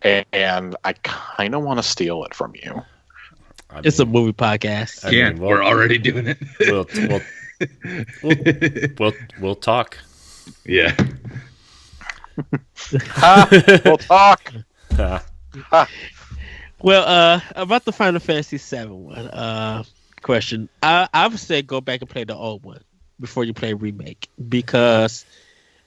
Speaker 5: And I kind of want to steal it from you.
Speaker 1: It's a movie podcast.
Speaker 2: We're already doing it.
Speaker 4: We'll talk.
Speaker 2: Yeah.
Speaker 5: We'll talk.
Speaker 1: Well, about the Final Fantasy VII one question, I would say go back and play the old one before you play remake, because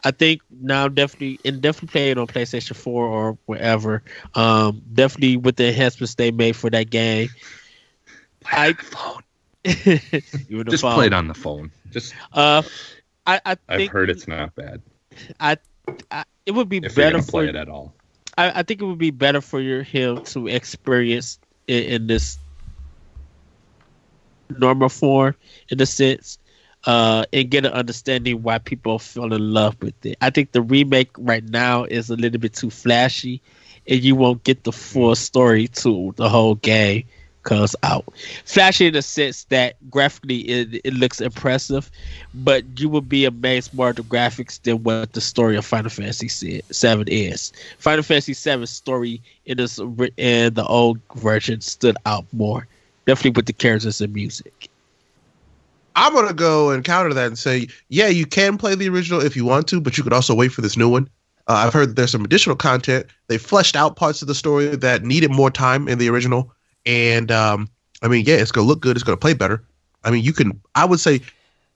Speaker 1: I think now definitely play it on PlayStation 4 or wherever. Definitely with the enhancements they made for that game.
Speaker 2: iPhone. Just play it on the phone. Just. I think, I've heard it's not bad.
Speaker 1: It would be
Speaker 2: if
Speaker 1: better
Speaker 2: you're gonna
Speaker 1: for
Speaker 2: play it at all.
Speaker 1: I think it would be better for him to experience it in this normal form, in a sense, and get an understanding why people fall in love with it. I think the remake right now is a little bit too flashy, and you won't get the full story to the whole game comes out. Flashy in the sense that graphically it looks impressive, but you will be amazed more at the graphics than what the story of Final Fantasy VII is. Final Fantasy VII's story in the old version stood out more, definitely with the characters and music.
Speaker 3: I'm going to go and counter that and say, yeah, you can play the original if you want to, but you could also wait for this new one. I've heard that there's some additional content. They fleshed out parts of the story that needed more time in the original. And, I mean, yeah, it's going to look good. It's going to play better. I mean, I would say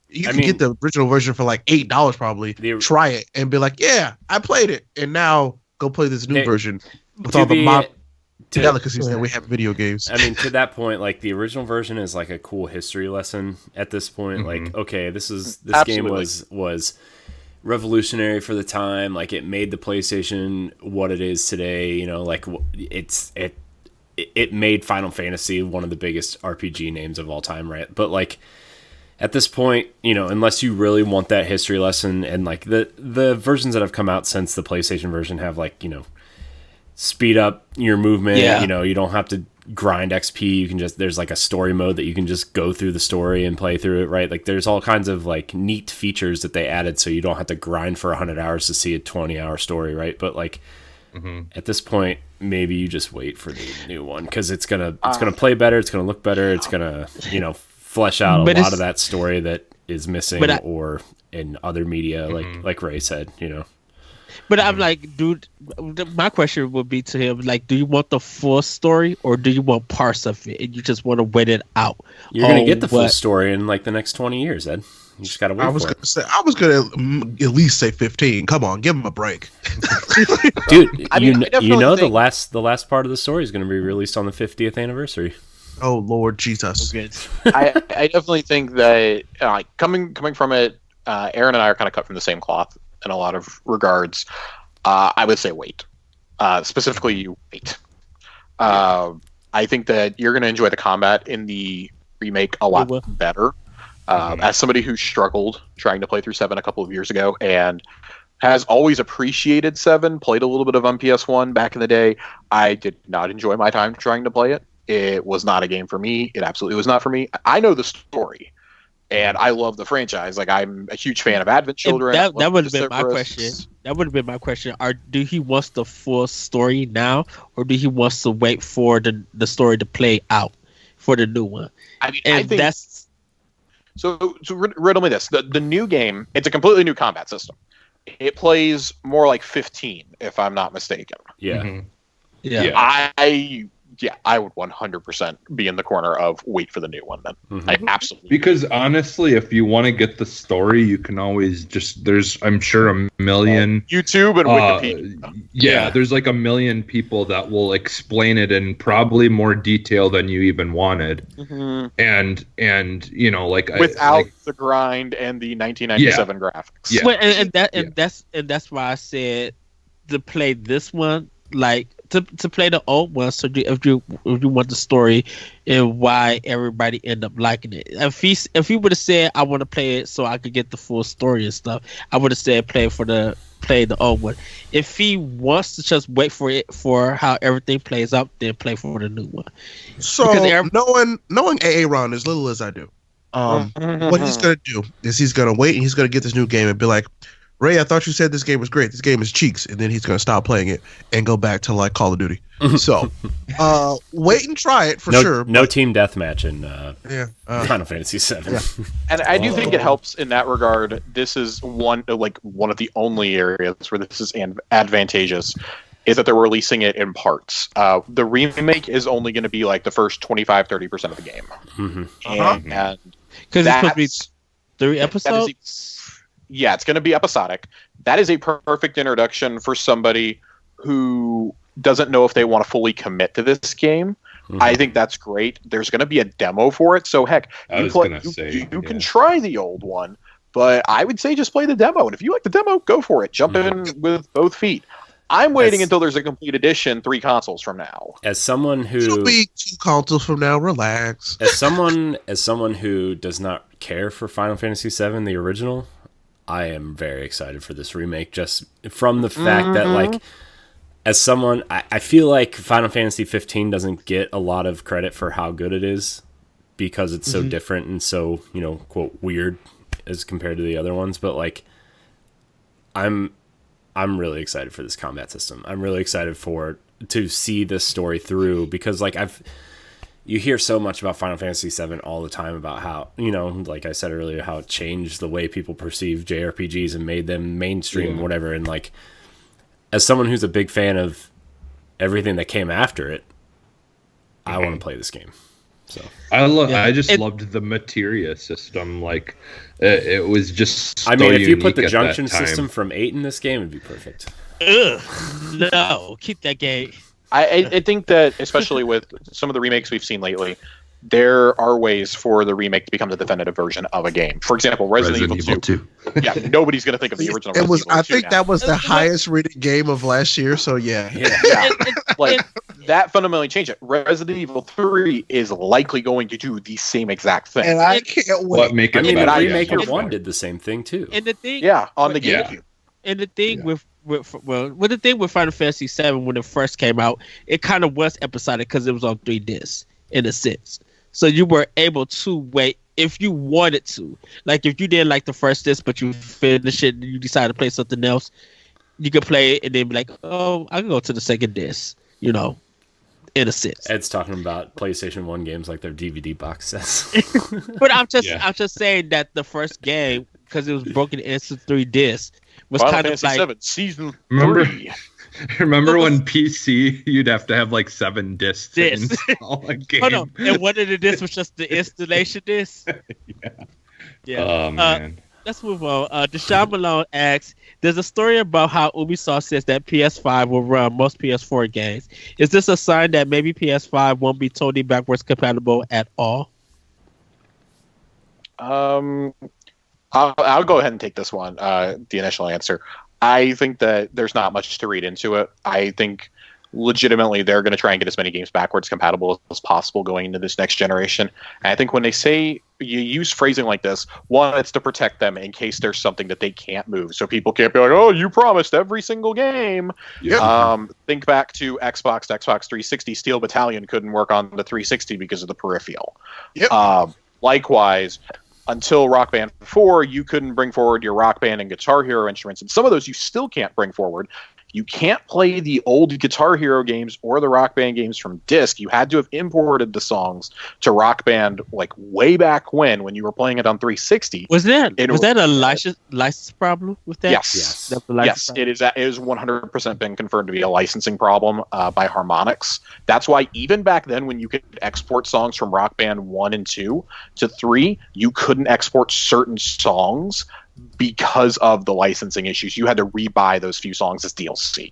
Speaker 3: you can get the original version for like $8 probably. Try it and be like, yeah, I played it. And now go play this new version with all the delicacies that we have in video games.
Speaker 4: I mean, to that point, like the original version is like a cool history lesson at this point. Mm-hmm. Like, okay, this game was revolutionary for the time. Like, it made the PlayStation what it is today. You know, like it made Final Fantasy one of the biggest RPG names of all time, right? But like at this point, you know, unless you really want that history lesson, and like the versions that have come out since the PlayStation version have like, you know, speed up your movement. Yeah. You know, you don't have to grind XP. You can there's like a story mode that you can just go through the story and play through it, right? Like there's all kinds of like neat features that they added so you don't have to grind for 100 hours to see a 20-hour story, right? But like at this point, maybe you just wait for the new one, because it's gonna play better, it's gonna look better, it's gonna, you know, flesh out a lot of that story that is missing or in other media, like Ray said, you know.
Speaker 1: But I'm like, dude, my question would be to him, like, do you want the full story or do you want parts of it and you just want to wait it out?
Speaker 4: You're gonna get the full story in like the next 20 years, Ed. You just gotta wait. I was
Speaker 3: gonna at least say 15. Come on, give him a break,
Speaker 4: dude. You know the last part of the story is going to be released on the 50th anniversary.
Speaker 3: Oh Lord Jesus!
Speaker 5: I definitely think that coming from it, Aaron and I are kind of cut from the same cloth in a lot of regards. I would say wait. Specifically, you wait. I think that you're going to enjoy the combat in the remake a lot better. As somebody who struggled trying to play through 7 a couple of years ago and has always appreciated 7, played a little bit of on PS1 back in the day, I did not enjoy my time trying to play it. It was not a game for me. It absolutely was not for me. I know the story, and I love the franchise. Like, I'm a huge fan of Advent Children.
Speaker 1: That would have been my question. That would have been my question. Do he wants the full story now, or do he wants to wait for the story to play out for the new one?
Speaker 5: I mean, I think that's... So riddle me this. The new game, it's a completely new combat system. It plays more like 15, if I'm not mistaken.
Speaker 4: Yeah.
Speaker 3: Mm-hmm.
Speaker 5: Yeah. I would 100% be in the corner of wait for the new one then.
Speaker 4: Mm-hmm.
Speaker 5: I absolutely.
Speaker 2: Because honestly, if you want to get the story, you can always there's, I'm sure, a million
Speaker 5: YouTube and Wikipedia.
Speaker 2: Yeah, there's like a million people that will explain it in probably more detail than you even wanted.
Speaker 5: Mm-hmm.
Speaker 2: And you know, like
Speaker 5: without the grind and the 1997 graphics.
Speaker 1: Yeah. Well, and that's why I said to play this one, like, to play the old one. So if you want the story and why everybody end up liking it. If he would have said I want to play it so I could get the full story and stuff, I would have said play the old one. If he wants to just wait for how everything plays out, then play for the new one.
Speaker 3: So knowing Aaron as little as I do, what he's gonna do is he's gonna wait and he's gonna get this new game and be like, Ray, I thought you said this game was great. This game is cheeks, and then he's gonna stop playing it and go back to like Call of Duty. So, wait and try it for sure.
Speaker 4: No team deathmatch in Final Fantasy VII.
Speaker 3: Yeah.
Speaker 5: And I do think it helps in that regard. This is one of the only areas where this is advantageous, is that they're releasing it in parts. The remake is only going to be like the first 25-30% of the game, and
Speaker 1: because it's supposed to be 3 episodes.
Speaker 5: Yeah, it's going to be episodic. That is a perfect introduction for somebody who doesn't know if they want to fully commit to this game. I think that's great. There's going to be a demo for it, so heck, you can try the old one, but I would say just play the demo. And if you like the demo, go for it. Jump in with both feet. I'm waiting until there's a complete edition 3 consoles from now.
Speaker 4: As someone who
Speaker 3: It'll be 2 consoles from now. Relax.
Speaker 4: As someone who does not care for Final Fantasy VII, the original, I am very excited for this remake, just from the fact that, like, as someone, I feel like Final Fantasy 15 doesn't get a lot of credit for how good it is because it's so different and so, quote, weird as compared to the other ones. But, like, I'm really excited for this combat system. I'm really excited to see this story through because, like, you hear so much about Final Fantasy VII all the time about how, like I said earlier, how it changed the way people perceive JRPGs and made them mainstream, whatever. And, like, as someone who's a big fan of everything that came after it, I want to play this game. So
Speaker 2: I just loved the materia system. Like, it was just.
Speaker 4: I mean, if you put the junction system from 8 in this game, it'd be perfect.
Speaker 1: Ugh, no, keep that game.
Speaker 5: I think that, especially with some of the remakes we've seen lately, there are ways for the remake to become the definitive version of a game. For example, Resident Evil 2. Yeah, nobody's going to think of the original.
Speaker 3: It was. I think
Speaker 5: now.
Speaker 3: That was the highest rated game of last year. So yeah.
Speaker 5: Like, that fundamentally changed it. Resident Evil 3 is likely going to do the same exact thing.
Speaker 3: And I can't wait.
Speaker 4: The remake of 1 did the same thing too.
Speaker 1: And the thing,
Speaker 5: on the GameCube.
Speaker 1: And the thing with the thing with Final Fantasy VII when it first came out, it kind of was episodic because it was on 3 discs in a sense. So you were able to wait if you wanted to. Like, if you didn't like the first disc, but you finished it and you decided to play something else, you could play it and then be like, oh, I can go to the second disc, in a sense.
Speaker 4: Ed's talking about PlayStation 1 games like their DVD box sets.
Speaker 1: But I'm just saying that the first game, because it was broken into 3 discs, was
Speaker 5: Final
Speaker 1: kind
Speaker 5: Fantasy
Speaker 1: of like...
Speaker 5: VII Season 3.
Speaker 2: Remember when PC you'd have to have like 7 discs to install a game?
Speaker 1: Hold on. And one of the discs was just the installation disc? Yeah.
Speaker 2: Oh, man.
Speaker 1: Let's move on. Deshaun Malone asks, there's a story about how Ubisoft says that PS5 will run most PS4 games. Is this a sign that maybe PS5 won't be totally backwards compatible at all?
Speaker 5: I'll go ahead and take this one, the initial answer. I think that there's not much to read into it. I think legitimately they're going to try and get as many games backwards compatible as possible going into this next generation. And I think when they say you use phrasing like this, one, it's to protect them in case there's something that they can't move. So people can't be like, oh, you promised every single game. Yep. Think back to Xbox 360. Steel Battalion couldn't work on the 360 because of the peripheral. Yep. Likewise, until Rock Band 4, you couldn't bring forward your Rock Band and Guitar Hero instruments. And some of those you still can't bring forward. You can't play the old Guitar Hero games or the Rock Band games from disc. You had to have imported the songs to Rock Band like way back when you were playing it on 360.
Speaker 1: Was that a license problem with that?
Speaker 5: Yes. It is 100% been confirmed to be a licensing problem by Harmonix. That's why even back then when you could export songs from Rock Band 1 and 2 to 3, you couldn't export certain songs because of the licensing issues. You had to rebuy those few songs as DLC.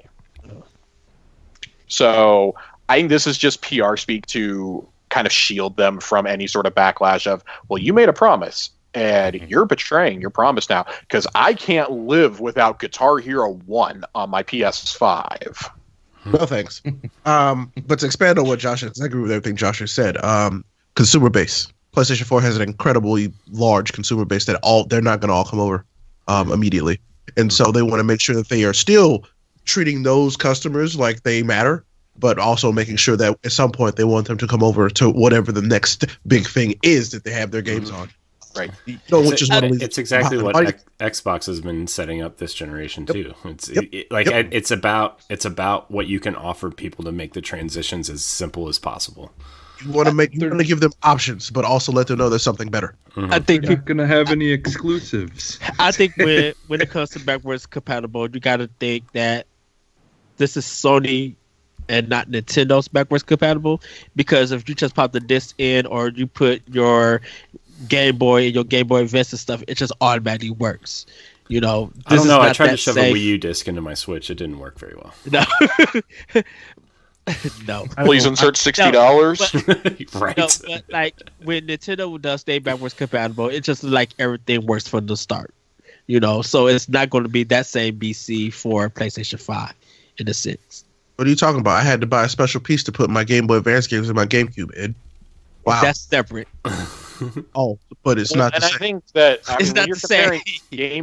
Speaker 5: So I think this is just PR speak to kind of shield them from any sort of backlash of, well, you made a promise and you're betraying your promise now, because I can't live without Guitar Hero 1 on my PS5.
Speaker 3: No thanks. But to expand on what Josh has, I agree with everything Josh has said. Consumer base. PlayStation 4 has an incredibly large consumer base that they're not going to all come over immediately, and so they want to make sure that they are still treating those customers like they matter, but also making sure that at some point they want them to come over to whatever the next big thing is that they have their games on.
Speaker 5: Right.
Speaker 4: It's exactly what Xbox has been setting up this generation too. It's about what you can offer people to make the transitions as simple as possible.
Speaker 3: You want to give them options, but also let them know there's something better.
Speaker 1: I think
Speaker 2: you're not gonna have any exclusives.
Speaker 1: I think when it comes to backwards compatible, you got to think that this is Sony and not Nintendo's backwards compatible. Because if you just pop the disc in, or you put your Game Boy and your Game Boy Advance and stuff, it just automatically works. I don't
Speaker 4: know. I tried to shove a Wii U disc into my Switch. It didn't work very well.
Speaker 1: No. No.
Speaker 5: Please insert $60.
Speaker 4: Right.
Speaker 1: No, but like when Nintendo does stay backwards compatible, it's just like everything works from the start. So it's not going to be that same BC for PlayStation 5 in a sense.
Speaker 3: What are you talking about? I had to buy a special piece to put my Game Boy Advance games in my GameCube, Ed. Wow.
Speaker 1: That's separate.
Speaker 3: Oh, but it's not the same.
Speaker 5: I think that
Speaker 1: it's not the same.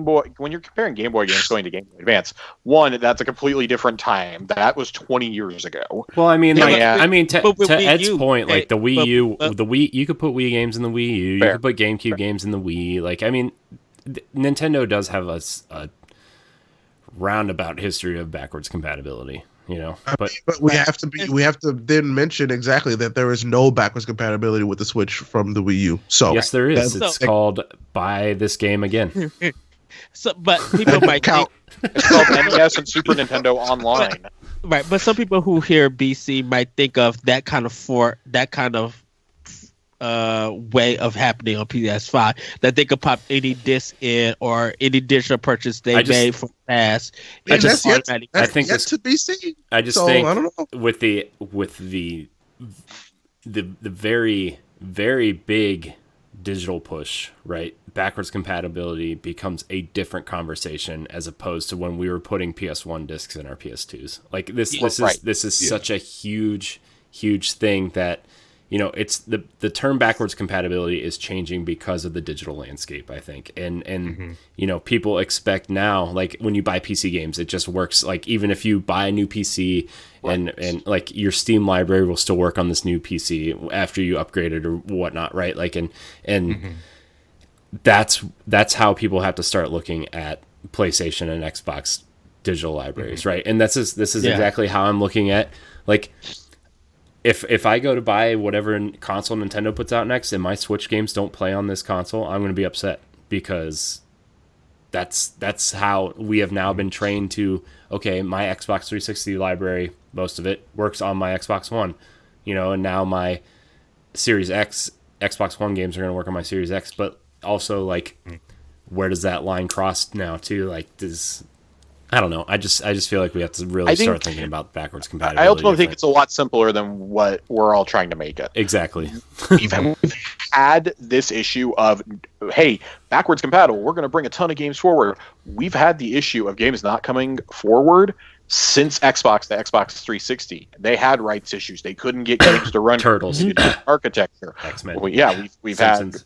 Speaker 5: When you're comparing Game Boy games going to Game Boy Advance, one, that's a completely different time. That was 20 years ago.
Speaker 4: Well, I mean, to Ed's point,
Speaker 1: like
Speaker 4: the Wii U, you could put Wii games in the Wii U, you could put GameCube games in the Wii. Like, I mean, Nintendo does have a roundabout history of backwards compatibility. But
Speaker 3: we have to then mention exactly that there is no backwards compatibility with the Switch from the Wii U. So
Speaker 4: yes, there is. It's called Buy This Game Again.
Speaker 1: But people might count.
Speaker 5: It's called NES and Super Nintendo Online.
Speaker 1: Right, but some people who hear BC might think of that kind of way of happening on PS5, that they could pop any disc in or any digital purchase they made from past.
Speaker 3: I think yet to be seen.
Speaker 4: I just think I don't know. with the very, very big digital push, right? Backwards compatibility becomes a different conversation as opposed to when we were putting PS1 discs in our PS2s. Like this is such a huge thing that it's the term backwards compatibility is changing because of the digital landscape, I think. And people expect now, like when you buy PC games, it just works. Like even if you buy a new PC and like your Steam library will still work on this new PC after you upgrade it or whatnot, right? Like and that's how people have to start looking at PlayStation and Xbox digital libraries, right? And this is exactly how I'm looking at, like, if I go to buy whatever console Nintendo puts out next and my Switch games don't play on this console, I'm going to be upset, because that's how we have now been trained to, okay, my Xbox 360 library, most of it works on my Xbox One, and now my Series X Xbox One games are going to work on my Series X, but also, like, where does that line cross now too? Like, I don't know. I just feel like we have to really start thinking about backwards compatibility.
Speaker 5: I ultimately think it's a lot simpler than what we're all trying to make it.
Speaker 4: Exactly.
Speaker 5: We've had this issue of, hey, backwards compatible, we're going to bring a ton of games forward. We've had the issue of games not coming forward since Xbox, the Xbox 360. They had rights issues. They couldn't get games to run
Speaker 4: Turtles
Speaker 5: architecture.
Speaker 4: X-Men.
Speaker 5: We've had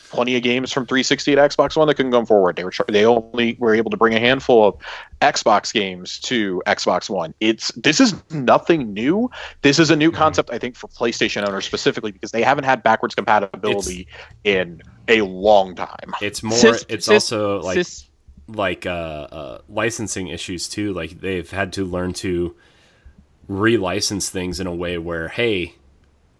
Speaker 5: plenty of games from 360 to Xbox One that couldn't come forward. They only were able to bring a handful of Xbox games to Xbox One. This is nothing new. This is a new concept, I think, for PlayStation owners specifically, because they haven't had backwards compatibility in a long time.
Speaker 4: It's more. It's also like licensing issues too. Like, they've had to learn to relicense things in a way where, hey,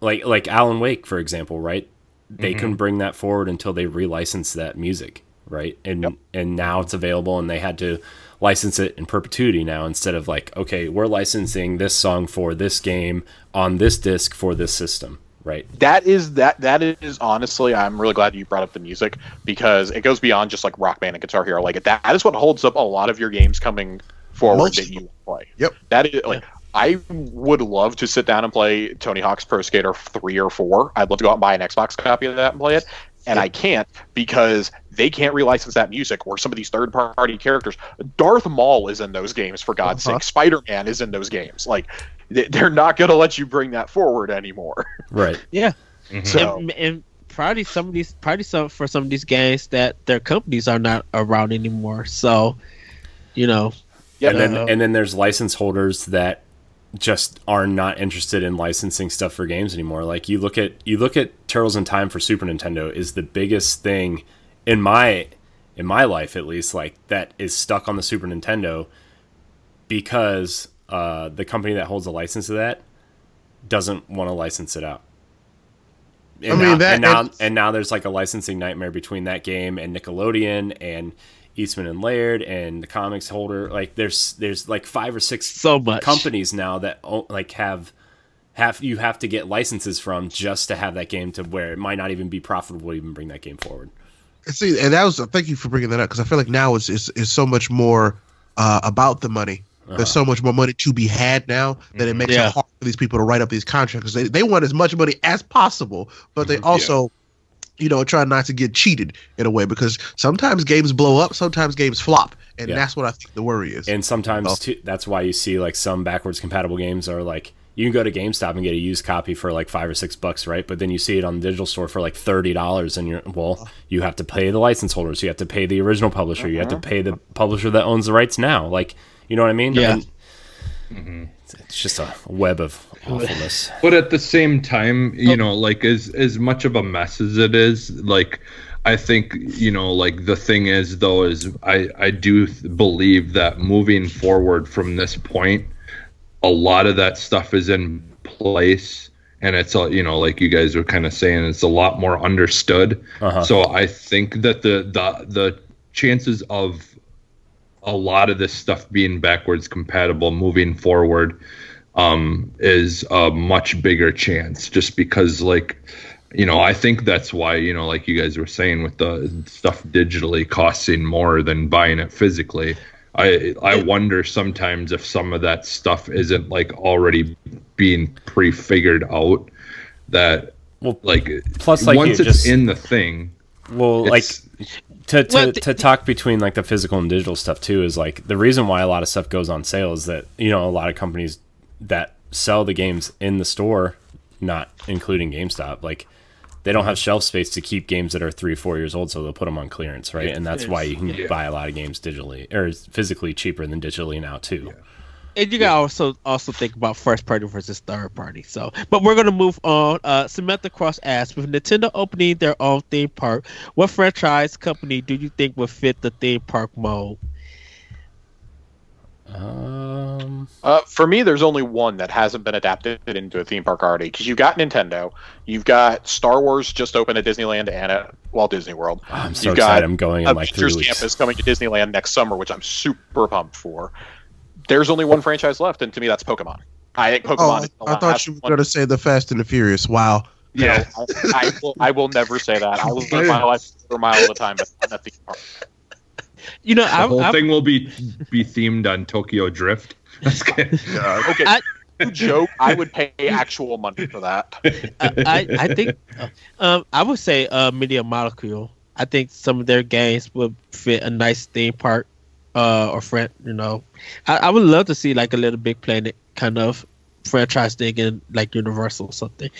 Speaker 4: like Alan Wake, for example, right? They couldn't bring that forward until they relicensed that music, right? And now it's available, and they had to license it in perpetuity now, instead of like, okay, we're licensing this song for this game on this disc for this system, right?
Speaker 5: That is honestly, I'm really glad you brought up the music, because it goes beyond just like Rock Band and Guitar Hero. Like, that is what holds up a lot of your games coming forward that you play.
Speaker 3: Yep.
Speaker 5: That is like. I would love to sit down and play Tony Hawk's Pro Skater 3 or 4. I'd love to go out and buy an Xbox copy of that and play it. and I can't because they can't relicense that music or some of these third-party characters. Darth Maul is in those games, for God's sake. Spider-Man is in those games. Like, they're not going to let you bring that forward anymore.
Speaker 4: Right.
Speaker 1: Yeah.
Speaker 5: So,
Speaker 1: And probably for some of these games that their companies are not around anymore. So,
Speaker 5: yeah,
Speaker 4: and then there's license holders that just are not interested in licensing stuff for games anymore. Like you look at Turtles in Time for Super Nintendo is the biggest thing in my life, at least, like that is stuck on the Super Nintendo because the company that holds the license to that doesn't want to license it out. And now there's like a licensing nightmare between that game and Nickelodeon and Eastman and Laird and the comics holder. Like there's like 5 or 6
Speaker 1: so much
Speaker 4: companies now that like have you have to get licenses from just to have that game to where it might not even be profitable to even bring that game forward.
Speaker 3: See, and thank you for bringing that up, because I feel like now it's so much more about the money. There's so much more money to be had now that it makes it hard for these people to write up these contracts, because they want as much money as possible, but they also try not to get cheated in a way, because sometimes games blow up, sometimes games flop, and that's what I think the worry is.
Speaker 4: And sometimes too, that's why you see like some backwards compatible games are like, you can go to GameStop and get a used copy for like $5 or $6, right? But then you see it on the digital store for like $30, and you have to pay the license holders, you have to pay the original publisher, you have to pay the publisher that owns the rights now. Like, you know what I mean?
Speaker 1: Yeah.
Speaker 4: It's just a web of awfulness.
Speaker 2: But at the same time, like as much of a mess as it is, like I think, like the thing is though, is I do believe that moving forward from this point, a lot of that stuff is in place, and it's like you guys were kind of saying, it's a lot more understood. So I think that the chances of a lot of this stuff being backwards compatible moving forward is a much bigger chance, just because like I think that's why like you guys were saying, with the stuff digitally costing more than buying it physically, I wonder sometimes if some of that stuff isn't like already being pre-figured out, that
Speaker 4: plus like
Speaker 2: once it's in the thing, to talk between like the physical and digital stuff too, is like the reason why a lot of stuff goes on sale is that a lot of companies that sell the games in the store, not including GameStop, like they don't have shelf space to keep games that are 3-4 years old, so they'll put them on clearance, right? And that's why you can buy a lot of games digitally or physically cheaper than digitally now too.
Speaker 1: And you gotta also think about first party versus third party. So, but we're gonna move on. Samantha Cross asks, with Nintendo opening their own theme park, what franchise company do you think would fit the theme park mode?
Speaker 5: For me, there's only one that hasn't been adapted into a theme park already, because you've got Nintendo, you've got Star Wars just opened at Disneyland and at Walt Disney World.
Speaker 4: Oh, I'm so excited! I'm going in like 3 weeks.
Speaker 5: Campus coming to Disneyland next summer, which I'm super pumped for. There's only one franchise left, and to me, that's Pokemon. I think Pokemon.
Speaker 3: I thought you were going to say the Fast and the Furious. Wow.
Speaker 5: Yeah, I will never say that. I will live my life a mile at a time, but not at the park.
Speaker 2: The whole thing will be themed on Tokyo Drift. That's good.
Speaker 5: Okay. Joke. I would pay actual money for that.
Speaker 1: I think I would say Media Molecule. I think some of their games would fit a nice theme park or friend. I would love to see like a Little Big Planet kind of franchise thing in like Universal or something.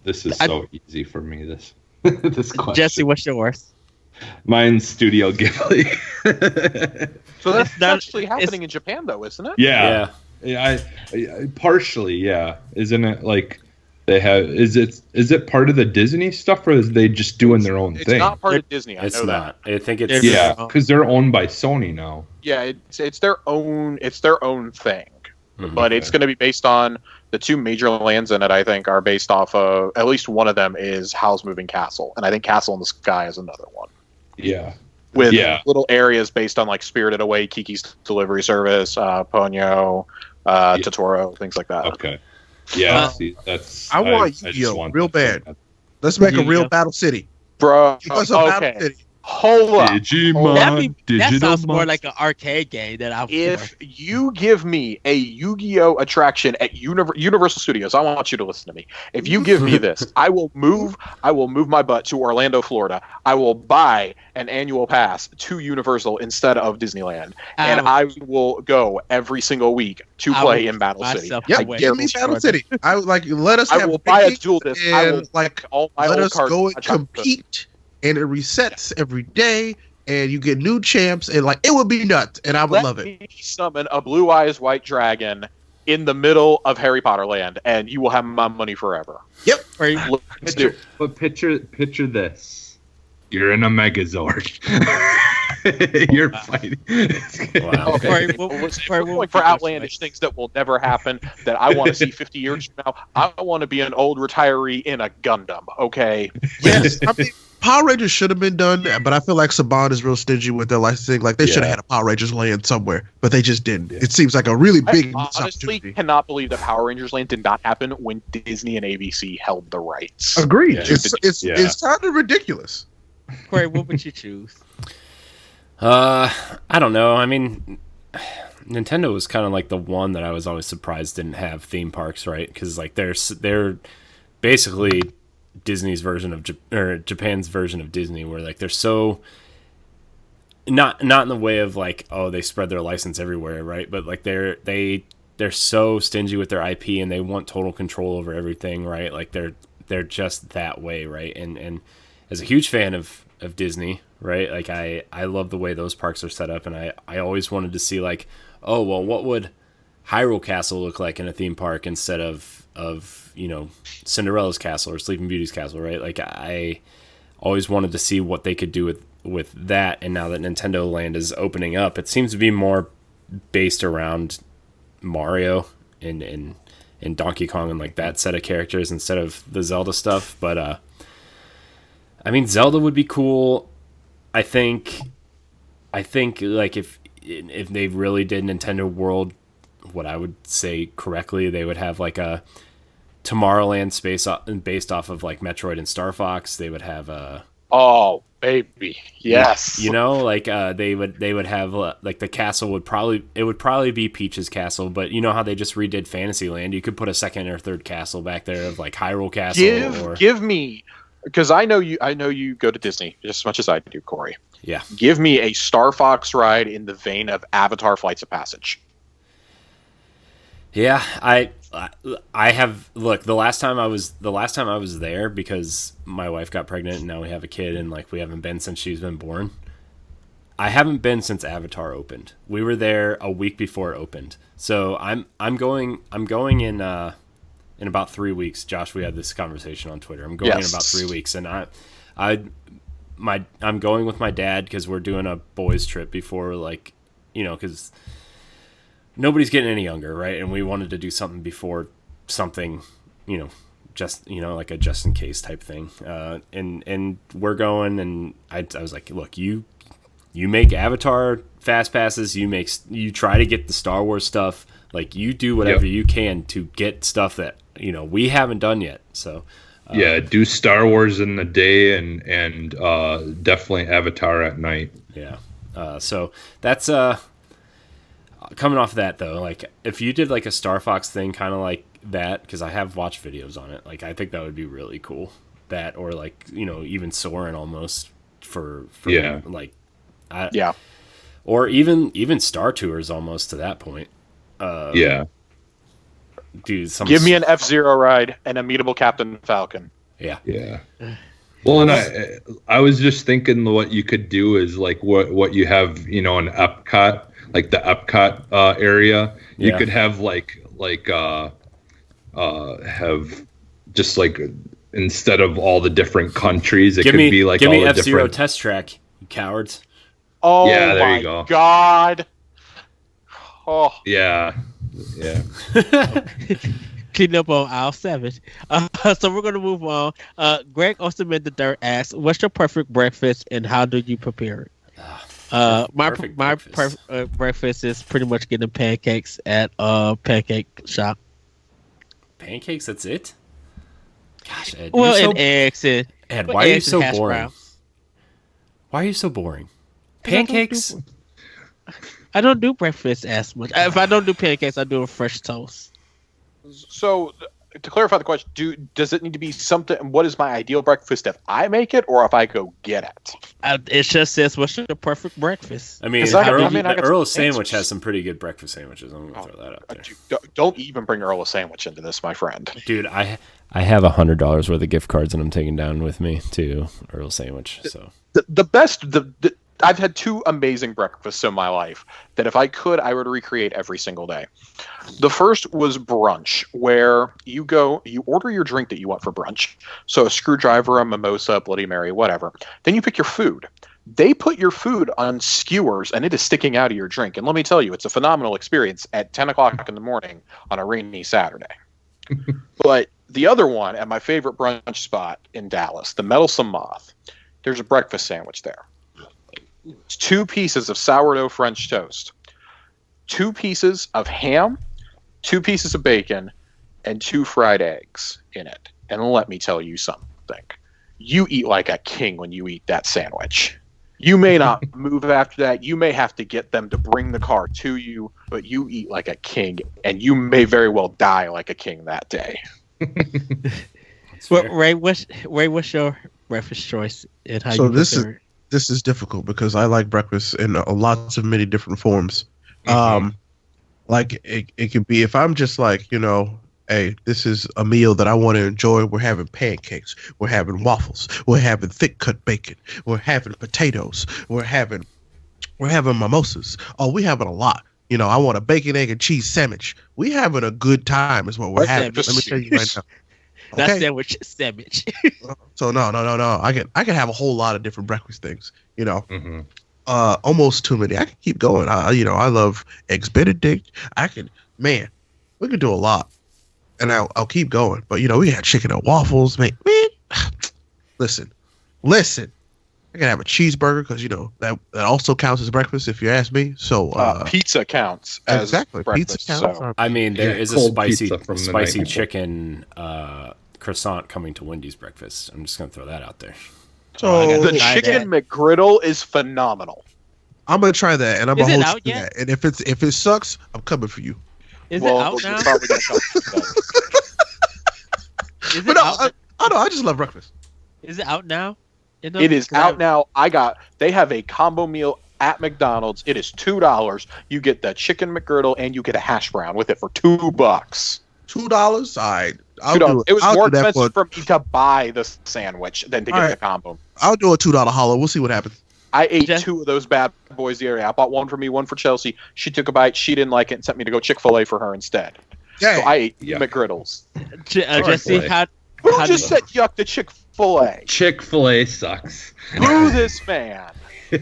Speaker 2: This is so easy for me. This question.
Speaker 1: Jesse, what's yours?
Speaker 2: Mine's Studio Ghibli.
Speaker 5: So that's actually happening in Japan, though, isn't it?
Speaker 2: Yeah. I partially, yeah. Isn't it like they have? Is it part of the Disney stuff, or is they just doing their own thing?
Speaker 5: It's not part of Disney. I know
Speaker 4: not.
Speaker 5: that.
Speaker 4: I think it's
Speaker 2: because they're owned by Sony now.
Speaker 5: Yeah, it's their own. It's their own thing, but it's going to be based on the 2 major lands in it. I think are based off of, at least one of them is Howl's Moving Castle, and I think Castle in the Sky is another one.
Speaker 2: Yeah.
Speaker 5: With little areas based on like Spirited Away, Kiki's Delivery Service, Ponyo, Totoro, things like that.
Speaker 2: Okay. Yeah. See, that's.
Speaker 3: I want Yu-Gi-Oh! Real bad. Let's make a real Battle City.
Speaker 5: Bro.
Speaker 3: Give us a Battle City.
Speaker 5: Hold up.
Speaker 2: Digimon,
Speaker 1: That sounds
Speaker 2: digital
Speaker 1: more like an arcade game than I.
Speaker 5: If you give me a Yu-Gi-Oh attraction at Universal Studios, I want you to listen to me. If you give me this, I will move my butt to Orlando, Florida. I will buy an annual pass to Universal instead of Disneyland, and I will go every single week to play in Battle City.
Speaker 3: Yep, give me Battle City. I would like let us.
Speaker 5: I will buy a dual disc. I will
Speaker 3: like
Speaker 5: all my
Speaker 3: let
Speaker 5: old
Speaker 3: us
Speaker 5: cards.
Speaker 3: go and compete, and it resets every day. And you get new champs, and like it would be nuts, and I would love it.
Speaker 5: Let me summon a Blue Eyes White Dragon in the middle of Harry Potter Land, and you will have my money forever.
Speaker 3: Yep.
Speaker 5: Let's do it.
Speaker 2: But picture this: you're in a Megazord. You're fighting.
Speaker 4: Wow.
Speaker 1: Okay.
Speaker 5: We're going for outlandish things that will never happen. That I want to see 50 years from now. I want to be an old retiree in a Gundam. Okay.
Speaker 3: Yes. I mean, Power Rangers should have been done, but I feel like Saban is real stingy with their licensing. Like they should have had a Power Rangers land somewhere, but they just didn't. It seems like a really big
Speaker 5: I honestly cannot believe that Power Rangers Land did not happen when Disney and ABC held the rights.
Speaker 3: Agreed.
Speaker 2: Yeah.
Speaker 3: It's kind of ridiculous.
Speaker 1: Corey, what would you choose?
Speaker 4: I don't know. I mean, Nintendo was kind of like the one that I was always surprised didn't have theme parks, right? Because like they're basically Disney's version of Japan's version of Disney, where like they're so not in the way of like, oh, they spread their license everywhere, right? But like they're so stingy with their IP and they want total control over everything, right? Like they're just that way, right? And as a huge fan of Disney, right? Like I love the way those parks are set up, and I always wanted to see like, oh well, what would Hyrule Castle look like in a theme park instead of Cinderella's castle or Sleeping Beauty's castle, right? Like I always wanted to see what they could do with that, and now that Nintendo Land is opening up, it seems to be more based around Mario and Donkey Kong and like that set of characters instead of the Zelda stuff. But I mean, Zelda would be cool. I think like if they really did Nintendo World, what I would say correctly, they would have like a Tomorrowland based off of like Metroid and Star Fox. They would have
Speaker 5: oh baby, yes.
Speaker 4: Like they would have like the castle would probably be Peach's castle, but you know how they just redid Fantasyland? You could put a second or third castle back there of like Hyrule Castle. Give
Speaker 5: me, because I know you go to Disney just as much as I do, Corey.
Speaker 4: Yeah.
Speaker 5: Give me a Star Fox ride in the vein of Avatar: Flights of Passage.
Speaker 4: Yeah, I have. Look, the last time I was there, because my wife got pregnant and now we have a kid, and like we haven't been since she's been born. I haven't been since Avatar opened. We were there a week before it opened, so I'm going in about 3 weeks. Josh, we had this conversation on Twitter. I'm going in about 3 weeks, and I'm going with my dad because we're doing a boys trip before, like, because nobody's getting any younger, right? And we wanted to do something before something, just like a just in case type thing. And we're going, and I was like, look, you make Avatar fast passes, you try to get the Star Wars stuff, like you do whatever you can to get stuff that we haven't done yet. So
Speaker 2: do Star Wars in the day and definitely Avatar at night.
Speaker 4: Yeah. So that's coming off of that though, like if you did like a Star Fox thing kind of like that, because I have watched videos on it, like I think that would be really cool. That, or like even Soarin' almost for like or even Star Tours almost to that point. Dude,
Speaker 5: give me an F-Zero ride and a meetable Captain Falcon.
Speaker 2: Yeah. Well, and I was just thinking what you could do is like what you have, in Epcot, like the Epcot area. You could have have just like, instead of all the different countries, it could be like
Speaker 4: give
Speaker 2: all
Speaker 4: me
Speaker 2: the
Speaker 4: F-Zero
Speaker 2: different
Speaker 4: test track, you cowards.
Speaker 5: Oh
Speaker 2: yeah, there
Speaker 5: my
Speaker 2: you go.
Speaker 5: God. Oh
Speaker 2: yeah.
Speaker 1: Clean up on aisle 7. So we're going to move on. Greg Osterman III asks, what's your perfect breakfast and how do you prepare it? My breakfast is pretty much getting pancakes at a pancake shop.
Speaker 4: Pancakes, that's it? Gosh, Ed.
Speaker 1: Well, and eggs.
Speaker 4: Ed, why are you so boring? Why are you so boring? Pancakes?
Speaker 1: I don't do breakfast as much. If I don't do pancakes, I do a fresh toast.
Speaker 5: So, to clarify the question, does it need to be something? What is my ideal breakfast if I make it, or if I go get it?
Speaker 1: It just says, "What's your perfect breakfast?"
Speaker 4: I mean,
Speaker 5: I got
Speaker 4: the
Speaker 5: some
Speaker 4: Earl Sandwich
Speaker 5: answers.
Speaker 4: has some pretty good breakfast sandwiches. I'm going to throw that out there.
Speaker 5: Don't even bring Earl a sandwich into this, my friend.
Speaker 4: Dude, I have $100 worth of gift cards, and I'm taking down with me to Earl Sandwich. So
Speaker 5: The best. I've had two amazing breakfasts in my life that if I could, I would recreate every single day. The first was brunch, where you order your drink that you want for brunch. So a screwdriver, a mimosa, a Bloody Mary, whatever. Then you pick your food. They put your food on skewers, and it is sticking out of your drink. And let me tell you, it's a phenomenal experience at 10 o'clock in the morning on a rainy Saturday. But the other one, at my favorite brunch spot in Dallas, the Meddlesome Moth, there's a breakfast sandwich there. It's 2 pieces of sourdough French toast, 2 pieces of ham, 2 pieces of bacon, and 2 fried eggs in it. And let me tell you something. You eat like a king when you eat that sandwich. You may not move after that. You may have to get them to bring the car to you, but you eat like a king, and you may very well die like a king that day.
Speaker 1: Well, Ray, what's your breakfast choice and how
Speaker 3: So
Speaker 1: you
Speaker 3: this
Speaker 1: prepare it?
Speaker 3: This is difficult because I like breakfast in lots of many different forms. Like it could be if I'm just like, hey, this is a meal that I want to enjoy. We're having pancakes. We're having waffles. We're having thick cut bacon. We're having potatoes. We're having mimosas. Oh, we having a lot. I want a bacon, egg, and cheese sandwich. We having a good time is what we're having. Let me tell you right now.
Speaker 1: That
Speaker 3: Okay?
Speaker 1: sandwich.
Speaker 3: So no. I can have a whole lot of different breakfast things. Almost too many. I can keep going. I love eggs Benedict. We could do a lot, and I'll keep going. But we had chicken and waffles, man. Listen. I can have a cheeseburger because that also counts as breakfast if you ask me. So
Speaker 5: Pizza counts as
Speaker 3: exactly
Speaker 5: breakfast.
Speaker 3: pizza counts.
Speaker 5: So.
Speaker 4: I mean, there is a
Speaker 2: cold
Speaker 4: spicy
Speaker 2: pizza from the night before.
Speaker 4: chicken croissant coming to Wendy's breakfast. I'm just going to throw that out there.
Speaker 3: So
Speaker 5: The
Speaker 1: Try
Speaker 5: chicken McGriddle is phenomenal.
Speaker 3: I'm gonna try that, and I'm
Speaker 1: Is
Speaker 3: gonna
Speaker 1: it
Speaker 3: hold
Speaker 1: out
Speaker 3: you to
Speaker 1: yet?
Speaker 3: that. And if it sucks, I'm coming for you.
Speaker 1: Is
Speaker 5: Well,
Speaker 1: it out
Speaker 5: we're
Speaker 1: now?
Speaker 5: probably gonna come to that.
Speaker 1: Is
Speaker 3: But
Speaker 1: it
Speaker 3: no,
Speaker 1: out?
Speaker 3: I just love breakfast.
Speaker 1: Is it out now?
Speaker 5: It is out now. They have a combo meal at McDonald's. It is $2. You get the chicken McGriddle and you get a hash brown with it for $2.
Speaker 3: $2. All right, I'll
Speaker 5: $2.
Speaker 3: do it.
Speaker 5: It was
Speaker 3: I'll
Speaker 5: more
Speaker 3: do that
Speaker 5: expensive for me to buy the sandwich than to get
Speaker 3: All
Speaker 5: the
Speaker 3: right.
Speaker 5: combo.
Speaker 3: I'll do a $2 hollow. We'll see what happens.
Speaker 5: I ate
Speaker 1: Just-
Speaker 5: 2 of those bad boys the other day. I bought one for me, one for Chelsea. She took a bite. She didn't like it and sent me to go Chick-fil-A for her instead.
Speaker 3: Yeah.
Speaker 5: So I ate
Speaker 2: Yuck.
Speaker 5: McGriddles.
Speaker 1: Jesse,
Speaker 2: Chick-fil-A.
Speaker 5: Who
Speaker 1: How
Speaker 5: just
Speaker 1: do
Speaker 5: said yuck to Chick-fil-A?
Speaker 2: Chick-fil-A sucks.
Speaker 5: Boo this man.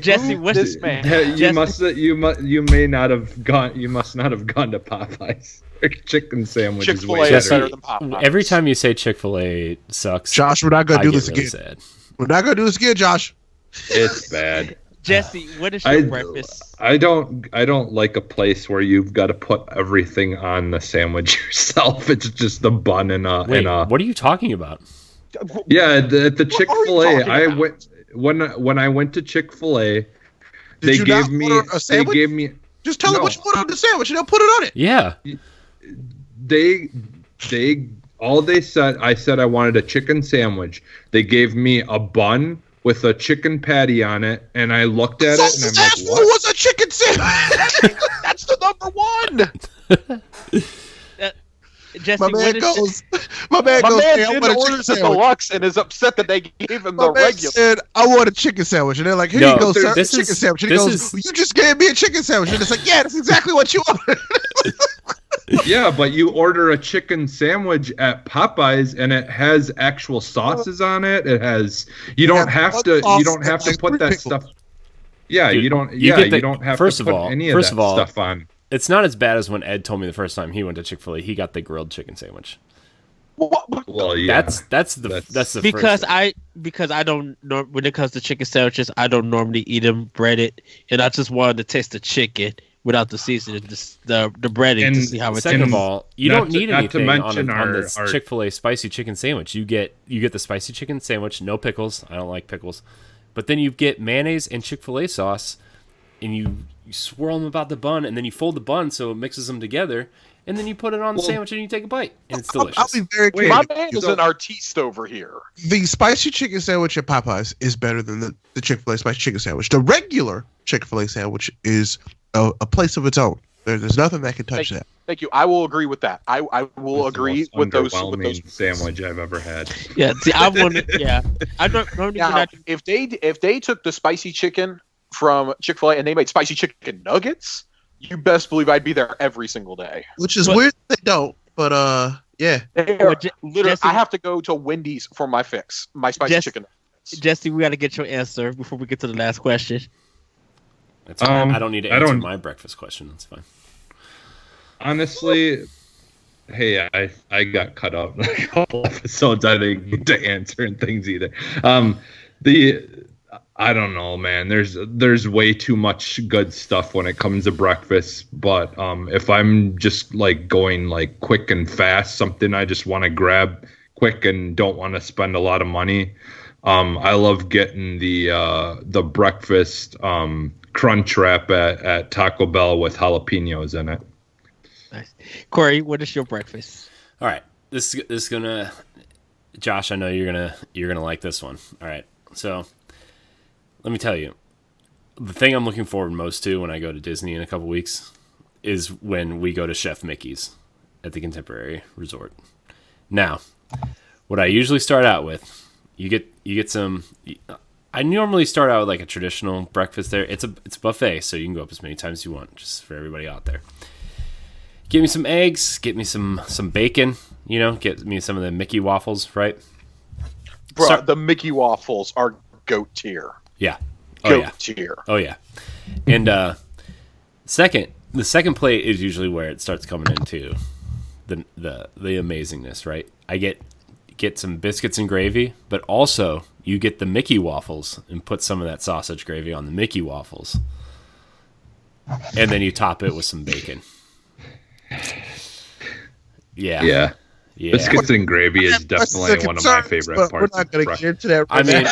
Speaker 1: Jesse,
Speaker 5: Boo
Speaker 1: what's
Speaker 5: this man.
Speaker 2: You must not have gone to Popeyes. Chicken sandwich is
Speaker 5: Chick-fil-A
Speaker 2: way
Speaker 5: is
Speaker 2: better.
Speaker 5: better than Popeyes.
Speaker 4: Every time you say Chick-fil-A sucks,
Speaker 3: Josh, we're not gonna
Speaker 4: I
Speaker 3: do
Speaker 4: get
Speaker 3: this
Speaker 4: really
Speaker 3: again.
Speaker 4: sad.
Speaker 3: We're not gonna do this again, Josh.
Speaker 2: It's bad.
Speaker 1: Jesse, what is your breakfast?
Speaker 2: I don't like a place where you've got to put everything on the sandwich yourself. It's just the bun and
Speaker 4: Wait,
Speaker 2: a
Speaker 4: what are you talking about?
Speaker 2: yeah. At the
Speaker 5: What are you
Speaker 2: Chick-fil-A,
Speaker 5: talking
Speaker 2: I
Speaker 5: about?
Speaker 2: went when I went to Chick-fil-A. They
Speaker 3: you not
Speaker 2: gave me
Speaker 3: order a
Speaker 2: they
Speaker 3: sandwich?
Speaker 2: gave me
Speaker 3: Just tell them
Speaker 2: No.
Speaker 3: what you put on the sandwich, and they'll put it on it.
Speaker 4: Yeah.
Speaker 2: they said. I said I wanted a chicken sandwich. They gave me a bun with a chicken patty on it, and I looked at it and I'm
Speaker 3: That's
Speaker 2: like,
Speaker 3: what
Speaker 2: what?
Speaker 3: was a chicken sandwich?
Speaker 5: That's the number 1.
Speaker 1: Jesse,
Speaker 3: My
Speaker 1: what
Speaker 3: man
Speaker 1: is
Speaker 3: goes. My man
Speaker 5: My
Speaker 3: goes.
Speaker 5: man
Speaker 3: "Hey, I
Speaker 5: didn't
Speaker 3: want a
Speaker 5: order
Speaker 3: chicken
Speaker 5: the
Speaker 3: sandwich."
Speaker 5: deluxe and is upset that they gave him
Speaker 3: My
Speaker 5: the
Speaker 3: man
Speaker 5: regular.
Speaker 3: said, "I want a chicken sandwich," and they're like, "Here
Speaker 4: No,
Speaker 3: you go,
Speaker 4: dude,
Speaker 3: sir,
Speaker 4: this
Speaker 3: chicken
Speaker 4: is-
Speaker 3: sandwich." And he
Speaker 4: this
Speaker 3: goes,
Speaker 4: is-
Speaker 3: "Well, "You just gave me a chicken sandwich," and it's like, "Yeah, that's exactly what you wanted."
Speaker 2: Yeah, but you order a chicken sandwich at Popeyes and it has actual sauces on it. It has you don't have to put that stuff. Yeah,
Speaker 4: Dude,
Speaker 2: you don't
Speaker 4: you get the-
Speaker 2: you don't have
Speaker 4: first
Speaker 2: to
Speaker 4: of
Speaker 2: put
Speaker 4: all-
Speaker 2: any of
Speaker 4: first
Speaker 2: that
Speaker 4: of all,
Speaker 2: stuff on.
Speaker 4: It's not as bad as when Ed told me the first time he went to Chick-fil-A. He got the grilled chicken sandwich.
Speaker 2: Well, yeah.
Speaker 4: That's the
Speaker 1: because
Speaker 4: first
Speaker 1: because I don't know when it comes to chicken sandwiches, I don't normally eat them breaded, and I just wanted to taste the chicken without the seasoning, just the breading
Speaker 2: And
Speaker 1: to see how it
Speaker 4: Second
Speaker 1: tastes.
Speaker 4: of all, you
Speaker 2: not
Speaker 4: don't
Speaker 2: to-
Speaker 4: need
Speaker 2: not to
Speaker 4: anything
Speaker 2: mention
Speaker 4: on
Speaker 2: our-
Speaker 4: this
Speaker 2: our-
Speaker 4: Chick-fil-A spicy chicken sandwich. You get the spicy chicken sandwich, no pickles. I don't like pickles. But then you get mayonnaise and Chick-fil-A sauce, and you swirl them about the bun, and then you fold the bun so it mixes them together, and then you put it on the sandwich and you take a bite, and it's delicious.
Speaker 3: I'll be very clear.
Speaker 5: My man is an artiste over here.
Speaker 3: The spicy chicken sandwich at Popeyes is better than the Chick-fil-A spicy chicken sandwich. The regular Chick-fil-A sandwich is a place of its own. There's nothing that can touch that.
Speaker 5: Thank you. I will agree with that. I will agree with those
Speaker 2: sandwich I've ever had.
Speaker 1: Yeah, see, I want to. Yeah, I don't.
Speaker 5: Now, if they took the spicy chicken from Chick-fil-A and they made spicy chicken nuggets, you best believe I'd be there every single day.
Speaker 3: Which is weird they don't, but yeah.
Speaker 5: Literally, I have to go to Wendy's for my fix, my spicy chicken nuggets.
Speaker 1: Jesse, we got to get your answer before we get to the last question.
Speaker 4: That's fine. I don't need to answer my breakfast question. That's fine.
Speaker 2: Honestly, hey, I got cut out a couple episodes. I didn't get to answering things either. I don't know, man. There's way too much good stuff when it comes to breakfast. But if I'm just like going like quick and fast, something I just want to grab quick and don't want to spend a lot of money, I love getting the breakfast crunch wrap at Taco Bell with jalapenos in it.
Speaker 1: Nice. Corey, what is your breakfast?
Speaker 4: All right, this is gonna, Josh. I know you're gonna like this one. All right, so let me tell you, the thing I'm looking forward most to when I go to Disney in a couple weeks is when we go to Chef Mickey's at the Contemporary Resort. Now, what I usually start out with, you get some. I normally start out with like a traditional breakfast there. It's a buffet, so you can go up as many times as you want, just for everybody out there. Get me some eggs, get me some bacon, get me some of the Mickey waffles, right?
Speaker 5: Bro, the Mickey waffles are goat tier.
Speaker 4: Yeah.
Speaker 5: Goat tier.
Speaker 4: Oh yeah. And the second plate is usually where it starts coming into the amazingness, right? I get some biscuits and gravy, but also you get the Mickey waffles and put some of that sausage gravy on the Mickey waffles. And then you top it with some bacon. Yeah.
Speaker 2: Biscuits and gravy is definitely one of my favorite parts.
Speaker 3: We're not going to get into that.
Speaker 4: I mean,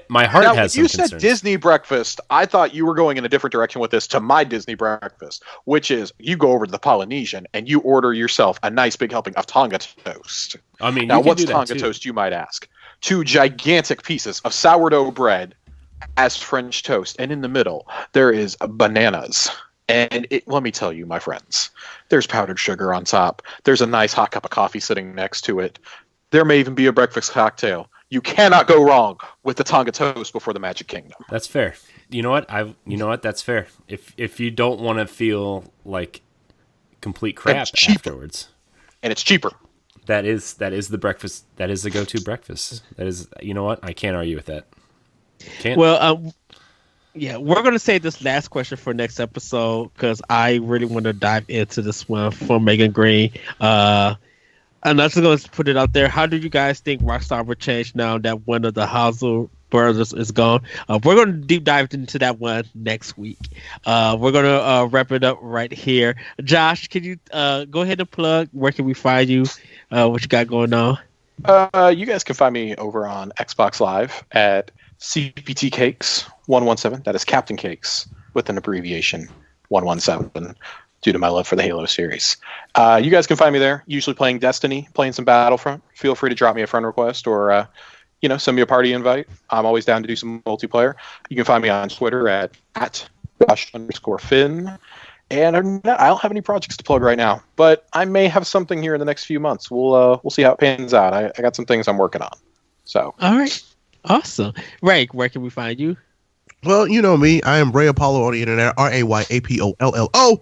Speaker 4: my heart
Speaker 5: now,
Speaker 4: has some
Speaker 5: you
Speaker 4: concerns.
Speaker 5: said Disney breakfast. I thought you were going in a different direction with this to my Disney breakfast, which is you go over to the Polynesian and you order yourself a nice big helping of Tonga toast.
Speaker 4: I mean,
Speaker 5: now
Speaker 4: you can
Speaker 5: what's
Speaker 4: do that
Speaker 5: Tonga
Speaker 4: too.
Speaker 5: toast, you might ask? 2 gigantic pieces of sourdough bread as French toast, and in the middle there is bananas. And let me tell you, my friends, there's powdered sugar on top. There's a nice hot cup of coffee sitting next to it. There may even be a breakfast cocktail. You cannot go wrong with the Tonga toast before the Magic Kingdom.
Speaker 4: That's fair. You know what? That's fair. If you don't want to feel like complete crap afterwards,
Speaker 5: and it's cheaper.
Speaker 4: That is the breakfast. That is the go-to breakfast. That is. You know what? I can't argue with that. Can't.
Speaker 1: Well, yeah, we're going to save this last question for next episode because I really want to dive into this one from Megan Green. And I'm just going to put it out there. How do you guys think Rockstar will change now that one of the Hazel brothers is gone? We're going to deep dive into that one next week. We're going to wrap it up right here. Josh, can you go ahead and plug? Where can we find you? What you got going on?
Speaker 5: You guys can find me over on Xbox Live at CPT Cakes 117. That is Captain Cakes with an abbreviation 117 due to my love for the Halo series. You guys can find me there, usually playing Destiny, playing some Battlefront. Feel free to drop me a friend request or send me a party invite. I'm always down to do some multiplayer. You can find me on Twitter at Josh_Finn. And other than that, I don't have any projects to plug right now, but I may have something here in the next few months. We'll see how it pans out. I got some things I'm working on. So
Speaker 1: all right. Awesome. Ray, where can we find you?
Speaker 3: Well, you know me. I am Ray Apollo on the internet. RayAPOLLO.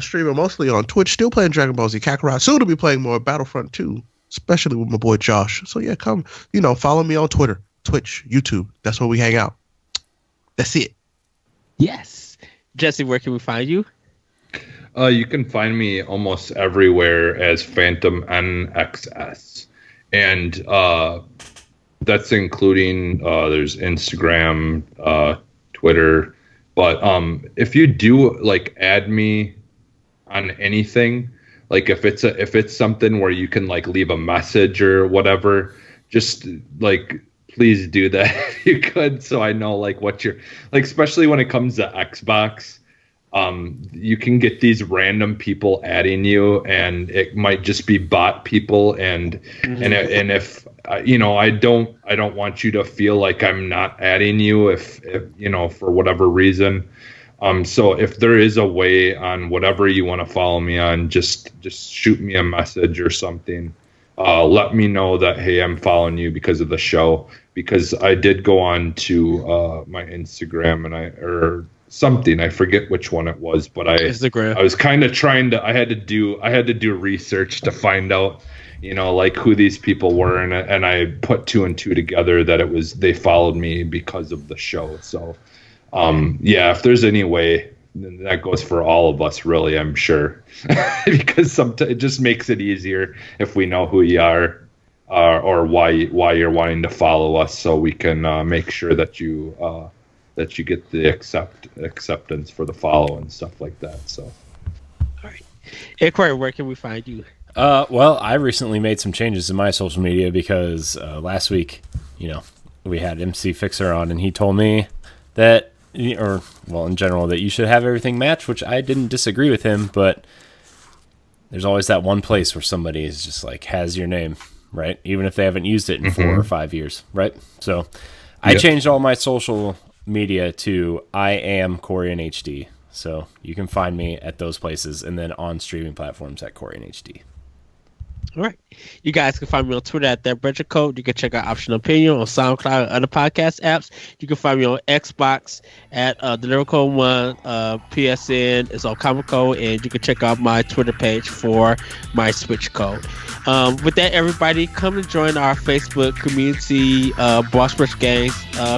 Speaker 3: Streaming mostly on Twitch. Still playing Dragon Ball Z Kakarot. Soon to be playing more Battlefront 2, especially with my boy Josh. So yeah, come, follow me on Twitter, Twitch, YouTube. That's where we hang out. That's it.
Speaker 1: Yes. Jesse, where can we find you?
Speaker 2: You can find me almost everywhere as Phantom NXS. And that's including there's Instagram, Twitter, but if you do like add me on anything, like if it's something where you can like leave a message or whatever, just like please do that if you could, so I know like what you're like, especially when it comes to Xbox. You can get these random people adding you, and it might just be bot people, and if I don't want you to feel like I'm not adding you if for whatever reason. So if there is a way on whatever you want to follow me on, just shoot me a message or something. Let me know that, hey, I'm following you because of the show, because I did go on to my Instagram or something. I forget which one it was, but
Speaker 1: Instagram.
Speaker 2: I was kind of I had to do research to find out, like who these people were. And I put two and two together that they followed me because of the show. So, if there's any way, that goes for all of us, really, I'm sure, because sometimes it just makes it easier if we know who you are, or why you're wanting to follow us, so we can make sure that you get the acceptance for the follow and stuff like that. So,
Speaker 1: all right, hey Corey, where can we find you?
Speaker 4: Well, I recently made some changes in my social media because last week, we had MC Fixer on, and he told me that, in general, that you should have everything match, which I didn't disagree with him, but there's always that one place where somebody is just like, has your name, right? Even if they haven't used it in 4 or 5 years, right? So I changed all my social media to I am Corey in HD. So you can find me at those places, and then on streaming platforms at Corey in HD.
Speaker 1: All right. You guys can find me on Twitter at ThatBretcherCode. You can check out Optional Opinion on SoundCloud and other podcast apps. You can find me on Xbox at The Lyrical One. PSN is on Comic Code, and you can check out my Twitter page for my Switch code. With that, everybody, come and join our Facebook community, Boss Rush Games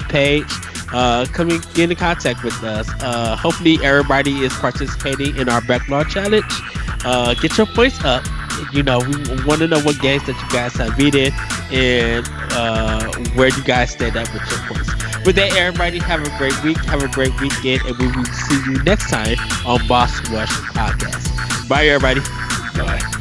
Speaker 1: page. Come and get in contact with us. Hopefully, everybody is participating in our backlog challenge. Get your points up. We want to know what games that you guys have beaten and where you guys stand up with your points. With that, everybody, have a great week, have a great weekend, and we will see you next time on Boss Rush Podcast. Bye, everybody.
Speaker 4: Bye.